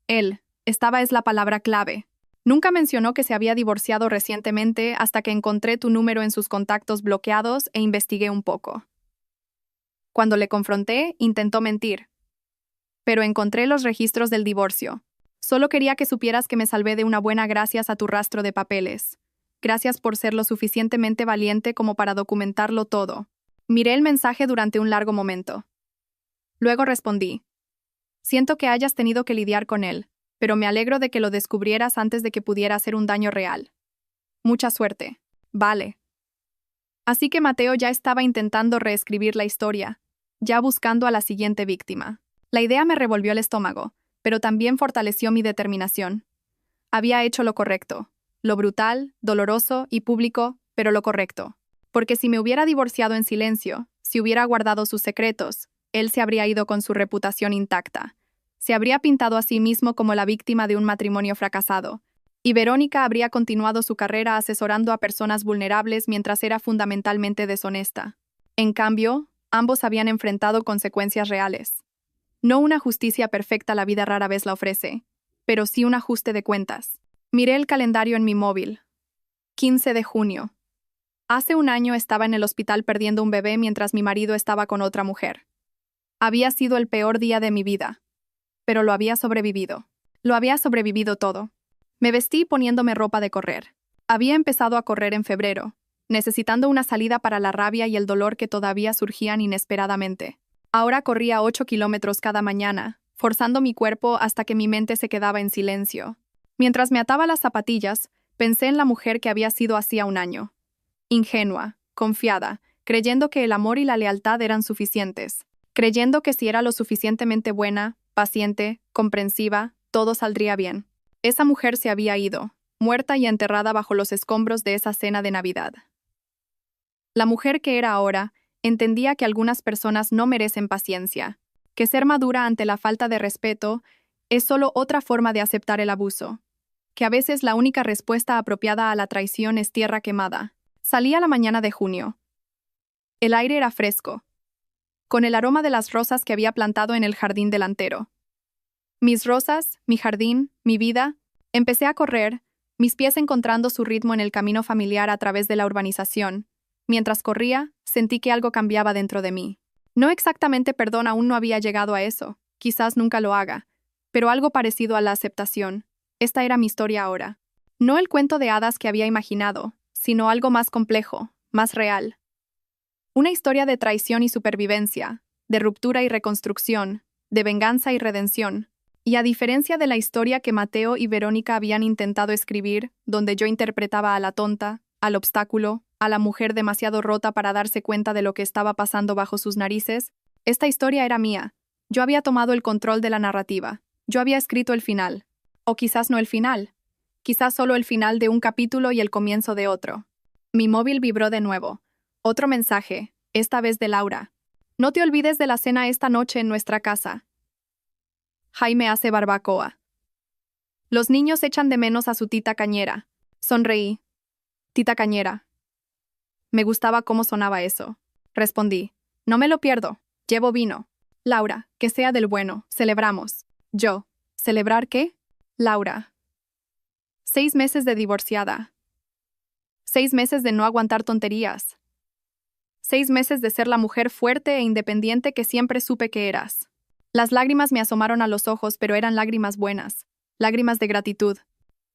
Él, estaba es la palabra clave. Nunca mencionó que se había divorciado recientemente hasta que encontré tu número en sus contactos bloqueados e investigué un poco. Cuando le confronté, intentó mentir. Pero encontré los registros del divorcio. Solo quería que supieras que me salvé de una buena gracias a tu rastro de papeles. Gracias por ser lo suficientemente valiente como para documentarlo todo. Miré el mensaje durante un largo momento. Luego respondí. Siento que hayas tenido que lidiar con él, pero me alegro de que lo descubrieras antes de que pudiera hacer un daño real. Mucha suerte. Vale. Así que Mateo ya estaba intentando reescribir la historia, ya buscando a la siguiente víctima. La idea me revolvió el estómago, pero también fortaleció mi determinación. Había hecho lo correcto, lo brutal, doloroso y público, pero lo correcto. Porque si me hubiera divorciado en silencio, si hubiera guardado sus secretos, él se habría ido con su reputación intacta. Se habría pintado a sí mismo como la víctima de un matrimonio fracasado, y Verónica habría continuado su carrera asesorando a personas vulnerables mientras era fundamentalmente deshonesta. En cambio, ambos habían enfrentado consecuencias reales. No una justicia perfecta, la vida rara vez la ofrece, pero sí un ajuste de cuentas. Miré el calendario en mi móvil. 15 de junio. Hace un año estaba en el hospital perdiendo un bebé mientras mi marido estaba con otra mujer. Había sido el peor día de mi vida. Pero lo había sobrevivido. Lo había sobrevivido todo. Me vestí poniéndome ropa de correr. Había empezado a correr en febrero, necesitando una salida para la rabia y el dolor que todavía surgían inesperadamente. Ahora corría 8 kilómetros cada mañana, forzando mi cuerpo hasta que mi mente se quedaba en silencio. Mientras me ataba las zapatillas, pensé en la mujer que había sido hacía un año. Ingenua, confiada, creyendo que el amor y la lealtad eran suficientes. Creyendo que si era lo suficientemente buena, paciente, comprensiva, todo saldría bien. Esa mujer se había ido, muerta y enterrada bajo los escombros de esa cena de Navidad. La mujer que era ahora, entendía que algunas personas no merecen paciencia, que ser madura ante la falta de respeto es solo otra forma de aceptar el abuso, que a veces la única respuesta apropiada a la traición es tierra quemada. Salía la mañana de junio. El aire era fresco, con el aroma de las rosas que había plantado en el jardín delantero. Mis rosas, mi jardín, mi vida. Empecé a correr, mis pies encontrando su ritmo en el camino familiar a través de la urbanización. Mientras corría, sentí que algo cambiaba dentro de mí. No exactamente perdón, aún no había llegado a eso, quizás nunca lo haga, pero algo parecido a la aceptación. Esta era mi historia ahora. No el cuento de hadas que había imaginado, sino algo más complejo, más real. Una historia de traición y supervivencia, de ruptura y reconstrucción, de venganza y redención. Y a diferencia de la historia que Mateo y Verónica habían intentado escribir, donde yo interpretaba a la tonta, al obstáculo, a la mujer demasiado rota para darse cuenta de lo que estaba pasando bajo sus narices, esta historia era mía. Yo había tomado el control de la narrativa. Yo había escrito el final. O quizás no el final. Quizás solo el final de un capítulo y el comienzo de otro. Mi móvil vibró de nuevo. Otro mensaje, esta vez de Laura. No te olvides de la cena esta noche en nuestra casa. Jaime hace barbacoa. Los niños echan de menos a su tita Cañera. Sonreí. Tita Cañera. Me gustaba cómo sonaba eso. Respondí. No me lo pierdo. Llevo vino. Laura, que sea del bueno. Celebramos. Yo. ¿Celebrar qué? Laura. 6 meses de divorciada. 6 meses de no aguantar tonterías. 6 meses de ser la mujer fuerte e independiente que siempre supe que eras. Las lágrimas me asomaron a los ojos, pero eran lágrimas buenas, lágrimas de gratitud.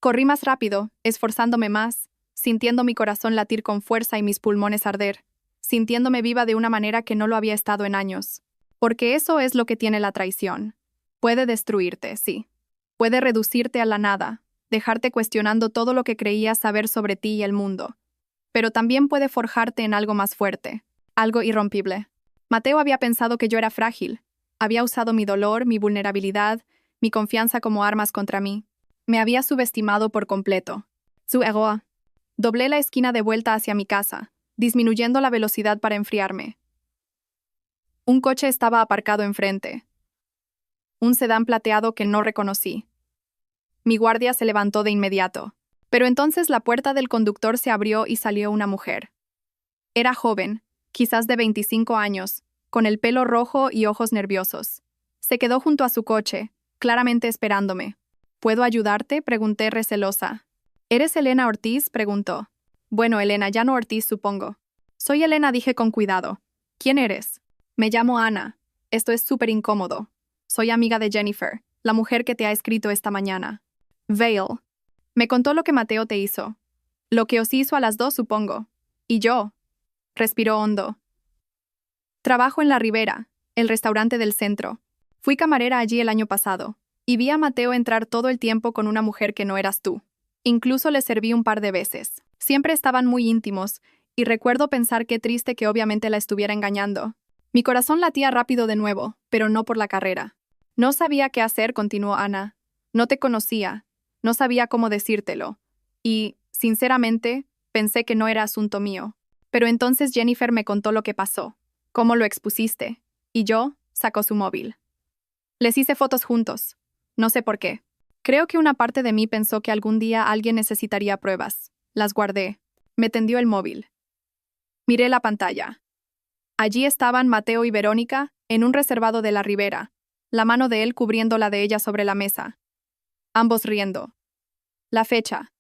Corrí más rápido, esforzándome más, sintiendo mi corazón latir con fuerza y mis pulmones arder, sintiéndome viva de una manera que no lo había estado en años. Porque eso es lo que tiene la traición. Puede destruirte, sí. Puede reducirte a la nada, dejarte cuestionando todo lo que creías saber sobre ti y el mundo. Pero también puede forjarte en algo más fuerte, algo irrompible. Mateo había pensado que yo era frágil. Había usado mi dolor, mi vulnerabilidad, mi confianza como armas contra mí. Me había subestimado por completo. Su error. Doblé la esquina de vuelta hacia mi casa, disminuyendo la velocidad para enfriarme. Un coche estaba aparcado enfrente. Un sedán plateado que no reconocí. Mi guardia se levantó de inmediato. Pero entonces la puerta del conductor se abrió y salió una mujer. Era joven, quizás de 25 años, con el pelo rojo y ojos nerviosos. Se quedó junto a su coche, claramente esperándome. ¿Puedo ayudarte?, pregunté recelosa. ¿Eres Elena Ortiz?, preguntó. Bueno, Elena, ya no Ortiz, supongo. Soy Elena, dije con cuidado. ¿Quién eres? Me llamo Ana. Esto es súper incómodo. Soy amiga de Jennifer, la mujer que te ha escrito esta mañana. Vale. Me contó lo que Mateo te hizo. Lo que os hizo a las dos, supongo. ¿Y yo? Respiró hondo. Trabajo en La Ribera, el restaurante del centro. Fui camarera allí el año pasado, y vi a Mateo entrar todo el tiempo con una mujer que no eras tú. Incluso le serví un par de veces. Siempre estaban muy íntimos, y recuerdo pensar qué triste que obviamente la estuviera engañando. Mi corazón latía rápido de nuevo, pero no por la carrera. No sabía qué hacer, continuó Ana. No te conocía. No sabía cómo decírtelo. Y, sinceramente, pensé que no era asunto mío. Pero entonces Jennifer me contó lo que pasó. Cómo lo expusiste. Y yo, sacó su móvil. Les hice fotos juntos. No sé por qué. Creo que una parte de mí pensó que algún día alguien necesitaría pruebas. Las guardé. Me tendió el móvil. Miré la pantalla. Allí estaban Mateo y Verónica, en un reservado de La Ribera, la mano de él cubriendo la de ella sobre la mesa. Ambos riendo. La fecha.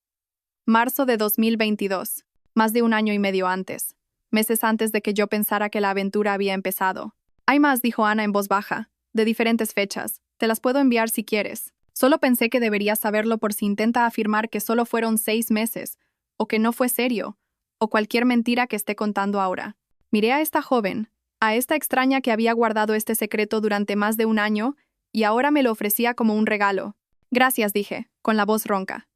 Marzo de 2022. Más de un año y medio antes. Meses antes de que yo pensara que la aventura había empezado. Hay más, dijo Ana en voz baja, de diferentes fechas. Te las puedo enviar si quieres. Solo pensé que deberías saberlo por si intenta afirmar que solo fueron 6 meses, o que no fue serio, o cualquier mentira que esté contando ahora. Miré a esta joven, a esta extraña que había guardado este secreto durante más de un año, y ahora me lo ofrecía como un regalo. Gracias, dije, con la voz ronca.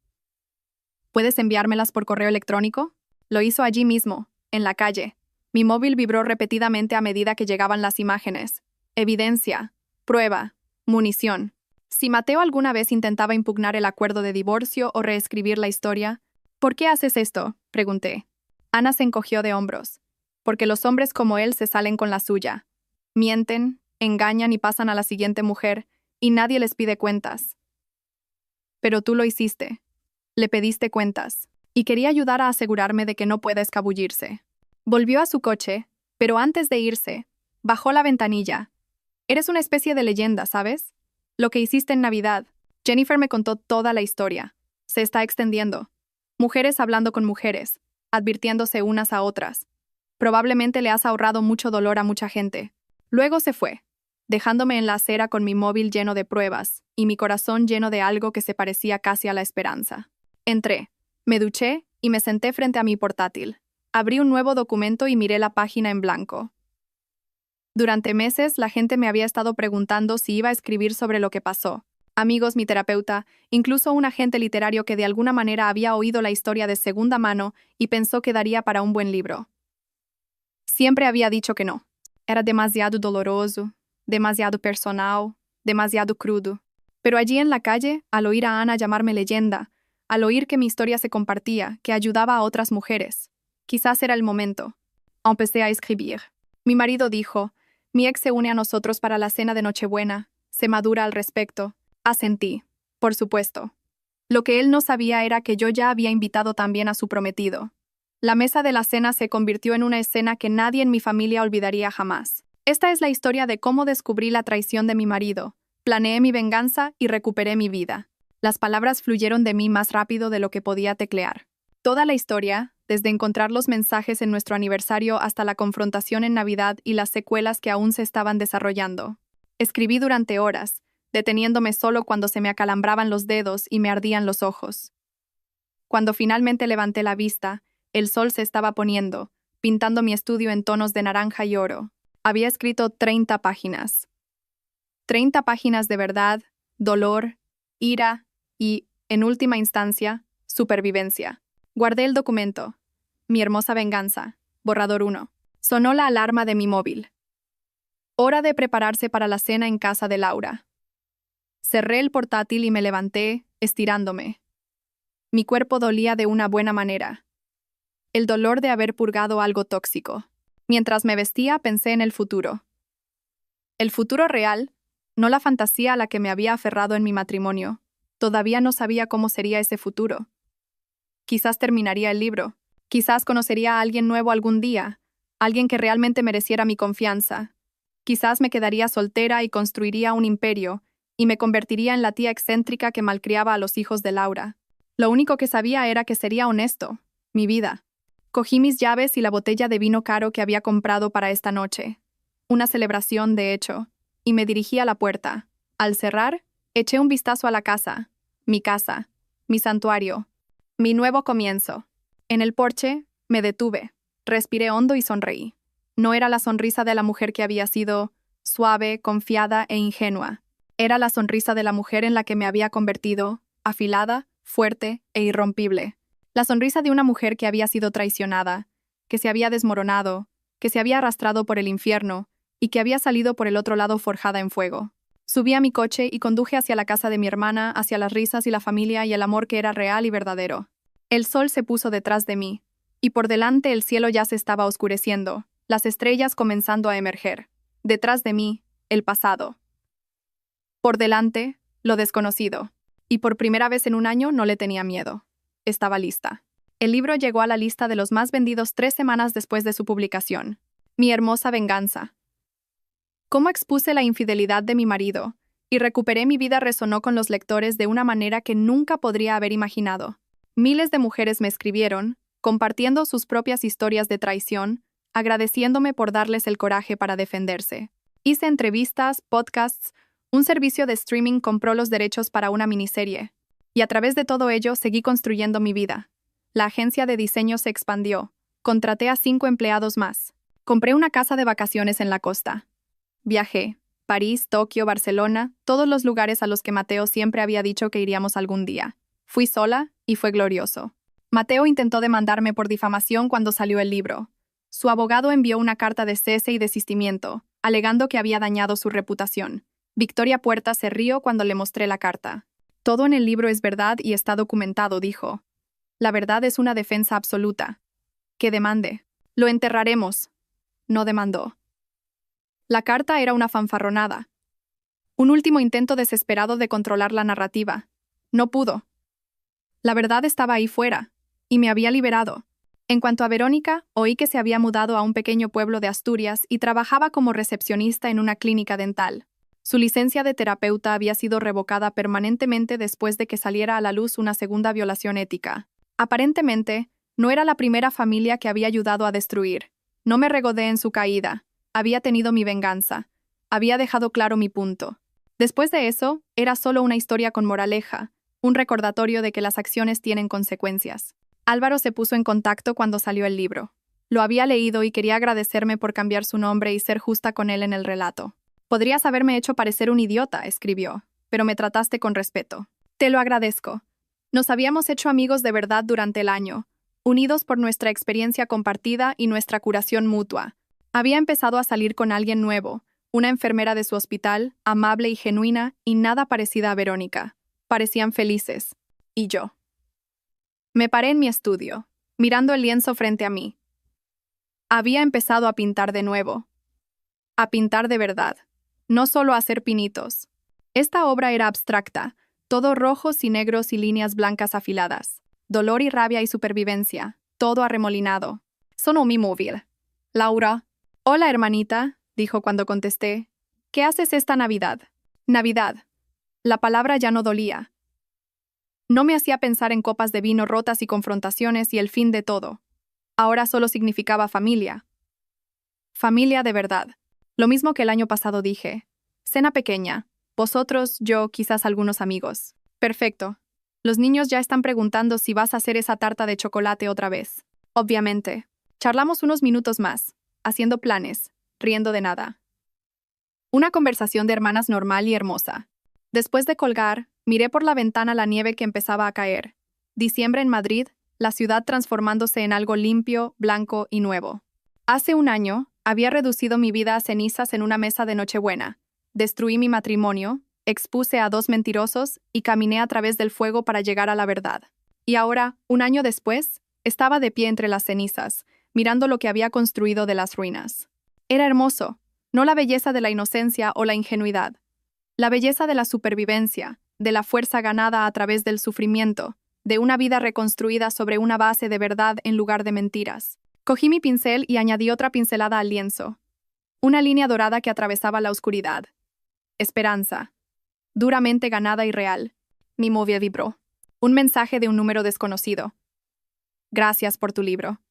¿Puedes enviármelas por correo electrónico? Lo hizo allí mismo, en la calle. Mi móvil vibró repetidamente a medida que llegaban las imágenes. Evidencia, prueba, munición. Si Mateo alguna vez intentaba impugnar el acuerdo de divorcio o reescribir la historia, ¿por qué haces esto?, pregunté. Ana se encogió de hombros. Porque los hombres como él se salen con la suya. Mienten, engañan y pasan a la siguiente mujer, y nadie les pide cuentas. Pero tú lo hiciste. Le pediste cuentas, y quería ayudar a asegurarme de que no pueda escabullirse. Volvió a su coche, pero antes de irse, bajó la ventanilla. Eres una especie de leyenda, ¿sabes? Lo que hiciste en Navidad. Jennifer me contó toda la historia. Se está extendiendo. Mujeres hablando con mujeres, advirtiéndose unas a otras. Probablemente le has ahorrado mucho dolor a mucha gente. Luego se fue, dejándome en la acera con mi móvil lleno de pruebas y mi corazón lleno de algo que se parecía casi a la esperanza. Entré, me duché y me senté frente a mi portátil. Abrí un nuevo documento y miré la página en blanco. Durante meses, la gente me había estado preguntando si iba a escribir sobre lo que pasó. Amigos, mi terapeuta, incluso un agente literario que de alguna manera había oído la historia de segunda mano y pensó que daría para un buen libro. Siempre había dicho que no. Era demasiado doloroso, demasiado personal, demasiado crudo. Pero allí en la calle, al oír a Ana llamarme leyenda, al oír que mi historia se compartía, que ayudaba a otras mujeres, quizás era el momento. Empecé a escribir. Mi marido dijo, mi ex se une a nosotros para la cena de Nochebuena, se madura al respecto. Asentí, por supuesto. Lo que él no sabía era que yo ya había invitado también a su prometido. La mesa de la cena se convirtió en una escena que nadie en mi familia olvidaría jamás. Esta es la historia de cómo descubrí la traición de mi marido, planeé mi venganza y recuperé mi vida. Las palabras fluyeron de mí más rápido de lo que podía teclear. Toda la historia, desde encontrar los mensajes en nuestro aniversario hasta la confrontación en Navidad y las secuelas que aún se estaban desarrollando. Escribí durante horas, deteniéndome solo cuando se me acalambraban los dedos y me ardían los ojos. Cuando finalmente levanté la vista, el sol se estaba poniendo, pintando mi estudio en tonos de naranja y oro. Había escrito 30 páginas. 30 páginas de verdad, dolor, ira y, en última instancia, supervivencia. Guardé el documento. Mi hermosa venganza. Borrador 1. Sonó la alarma de mi móvil. Hora de prepararse para la cena en casa de Laura. Cerré el portátil y me levanté, estirándome. Mi cuerpo dolía de una buena manera. El dolor de haber purgado algo tóxico. Mientras me vestía, pensé en el futuro. El futuro real, no la fantasía a la que me había aferrado en mi matrimonio. Todavía no sabía cómo sería ese futuro. Quizás terminaría el libro. Quizás conocería a alguien nuevo algún día, alguien que realmente mereciera mi confianza. Quizás me quedaría soltera y construiría un imperio, y me convertiría en la tía excéntrica que malcriaba a los hijos de Laura. Lo único que sabía era que sería honesto, mi vida. Cogí mis llaves y la botella de vino caro que había comprado para esta noche. Una celebración, de hecho, y me dirigí a la puerta. Al cerrar, eché un vistazo a la casa, mi santuario, mi nuevo comienzo. En el porche, me detuve, respiré hondo y sonreí. No era la sonrisa de la mujer que había sido suave, confiada e ingenua. Era la sonrisa de la mujer en la que me había convertido, afilada, fuerte e irrompible. La sonrisa de una mujer que había sido traicionada, que se había desmoronado, que se había arrastrado por el infierno y que había salido por el otro lado forjada en fuego. Subí a mi coche y conduje hacia la casa de mi hermana, hacia las risas y la familia y el amor que era real y verdadero. El sol se puso detrás de mí, y por delante el cielo ya se estaba oscureciendo, las estrellas comenzando a emerger. Detrás de mí, el pasado. Por delante, lo desconocido. Y por primera vez en un año no le tenía miedo. Estaba lista. El libro llegó a la lista de los más vendidos 3 semanas después de su publicación. Mi hermosa venganza. Cómo expuse la infidelidad de mi marido, y recuperé mi vida resonó con los lectores de una manera que nunca podría haber imaginado. Miles de mujeres me escribieron, compartiendo sus propias historias de traición, agradeciéndome por darles el coraje para defenderse. Hice entrevistas, podcasts, un servicio de streaming compró los derechos para una miniserie. Y a través de todo ello seguí construyendo mi vida. La agencia de diseño se expandió. Contraté a 5 empleados más. Compré una casa de vacaciones en la costa. Viajé. París, Tokio, Barcelona, todos los lugares a los que Mateo siempre había dicho que iríamos algún día. Fui sola y fue glorioso. Mateo intentó demandarme por difamación cuando salió el libro. Su abogado envió una carta de cese y desistimiento, alegando que había dañado su reputación. Victoria Puerta se rió cuando le mostré la carta. Todo en el libro es verdad y está documentado, dijo. La verdad es una defensa absoluta. Que demande. Lo enterraremos. No demandó. La carta era una fanfarronada. Un último intento desesperado de controlar la narrativa. No pudo. La verdad estaba ahí fuera, y me había liberado. En cuanto a Verónica, oí que se había mudado a un pequeño pueblo de Asturias y trabajaba como recepcionista en una clínica dental. Su licencia de terapeuta había sido revocada permanentemente después de que saliera a la luz una segunda violación ética. Aparentemente, no era la primera familia que había ayudado a destruir. No me regodé en su caída. Había tenido mi venganza. Había dejado claro mi punto. Después de eso, era solo una historia con moraleja, un recordatorio de que las acciones tienen consecuencias. Álvaro se puso en contacto cuando salió el libro. Lo había leído y quería agradecerme por cambiar su nombre y ser justa con él en el relato. Podrías haberme hecho parecer un idiota, escribió, pero me trataste con respeto. Te lo agradezco. Nos habíamos hecho amigos de verdad durante el año, unidos por nuestra experiencia compartida y nuestra curación mutua. Había empezado a salir con alguien nuevo, una enfermera de su hospital, amable y genuina, y nada parecida a Verónica. Parecían felices. Y yo. Me paré en mi estudio, mirando el lienzo frente a mí. Había empezado a pintar de nuevo. A pintar de verdad. No solo a hacer pinitos. Esta obra era abstracta, todo rojos y negros y líneas blancas afiladas. Dolor y rabia y supervivencia, todo arremolinado. Sonó mi móvil. Laura. Hola, hermanita, dijo cuando contesté. ¿Qué haces esta Navidad? Navidad. La palabra ya no dolía. No me hacía pensar en copas de vino rotas y confrontaciones y el fin de todo. Ahora solo significaba familia. Familia de verdad. Lo mismo que el año pasado dije. Cena pequeña. Vosotros, yo, quizás algunos amigos. Perfecto. Los niños ya están preguntando si vas a hacer esa tarta de chocolate otra vez. Obviamente. Charlamos unos minutos más, haciendo planes, riendo de nada. Una conversación de hermanas normal y hermosa. Después de colgar, miré por la ventana la nieve que empezaba a caer. Diciembre en Madrid, la ciudad transformándose en algo limpio, blanco y nuevo. Hace un año, había reducido mi vida a cenizas en una mesa de Nochebuena. Destruí mi matrimonio, expuse a 2 mentirosos y caminé a través del fuego para llegar a la verdad. Y ahora, un año después, estaba de pie entre las cenizas, mirando lo que había construido de las ruinas. Era hermoso, no la belleza de la inocencia o la ingenuidad. La belleza de la supervivencia, de la fuerza ganada a través del sufrimiento, de una vida reconstruida sobre una base de verdad en lugar de mentiras. Cogí mi pincel y añadí otra pincelada al lienzo. Una línea dorada que atravesaba la oscuridad. Esperanza. Duramente ganada y real. Mi móvil vibró. Un mensaje de un número desconocido. Gracias por tu libro.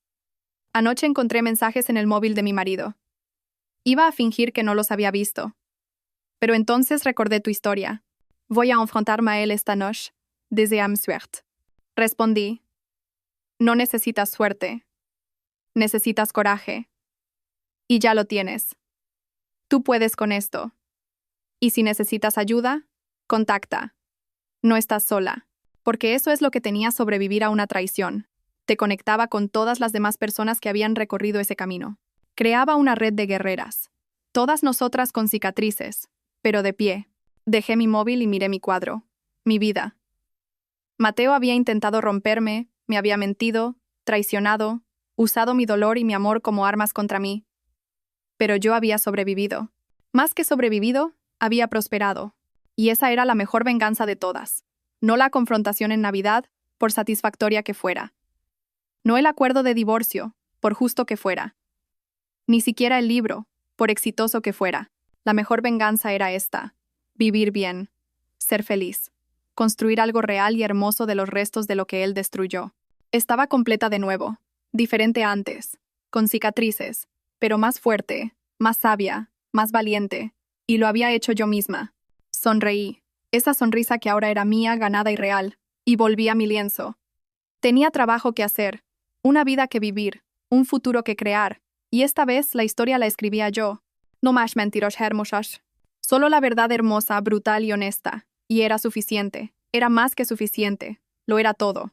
Anoche encontré mensajes en el móvil de mi marido. Iba a fingir que no los había visto. Pero entonces recordé tu historia. Voy a enfrentarme a él esta noche. Deséame suerte. Respondí. No necesitas suerte. Necesitas coraje. Y ya lo tienes. Tú puedes con esto. Y si necesitas ayuda, contacta. No estás sola. Porque eso es lo que tenía sobrevivir a una traición. Te conectaba con todas las demás personas que habían recorrido ese camino. Creaba una red de guerreras. Todas nosotras con cicatrices, pero de pie. Dejé mi móvil y miré mi cuadro. Mi vida. Mateo había intentado romperme, me había mentido, traicionado, usado mi dolor y mi amor como armas contra mí. Pero yo había sobrevivido. Más que sobrevivido, había prosperado. Y esa era la mejor venganza de todas. No la confrontación en Navidad, por satisfactoria que fuera. No el acuerdo de divorcio, por justo que fuera. Ni siquiera el libro, por exitoso que fuera. La mejor venganza era esta. Vivir bien. Ser feliz. Construir algo real y hermoso de los restos de lo que él destruyó. Estaba completa de nuevo. Diferente antes. Con cicatrices. Pero más fuerte, más sabia, más valiente. Y lo había hecho yo misma. Sonreí. Esa sonrisa que ahora era mía, ganada y real. Y volví a mi lienzo. Tenía trabajo que hacer. Una vida que vivir. Un futuro que crear. Y esta vez la historia la escribía yo. No más mentiras hermosas. Solo la verdad hermosa, brutal y honesta. Y era suficiente. Era más que suficiente. Lo era todo.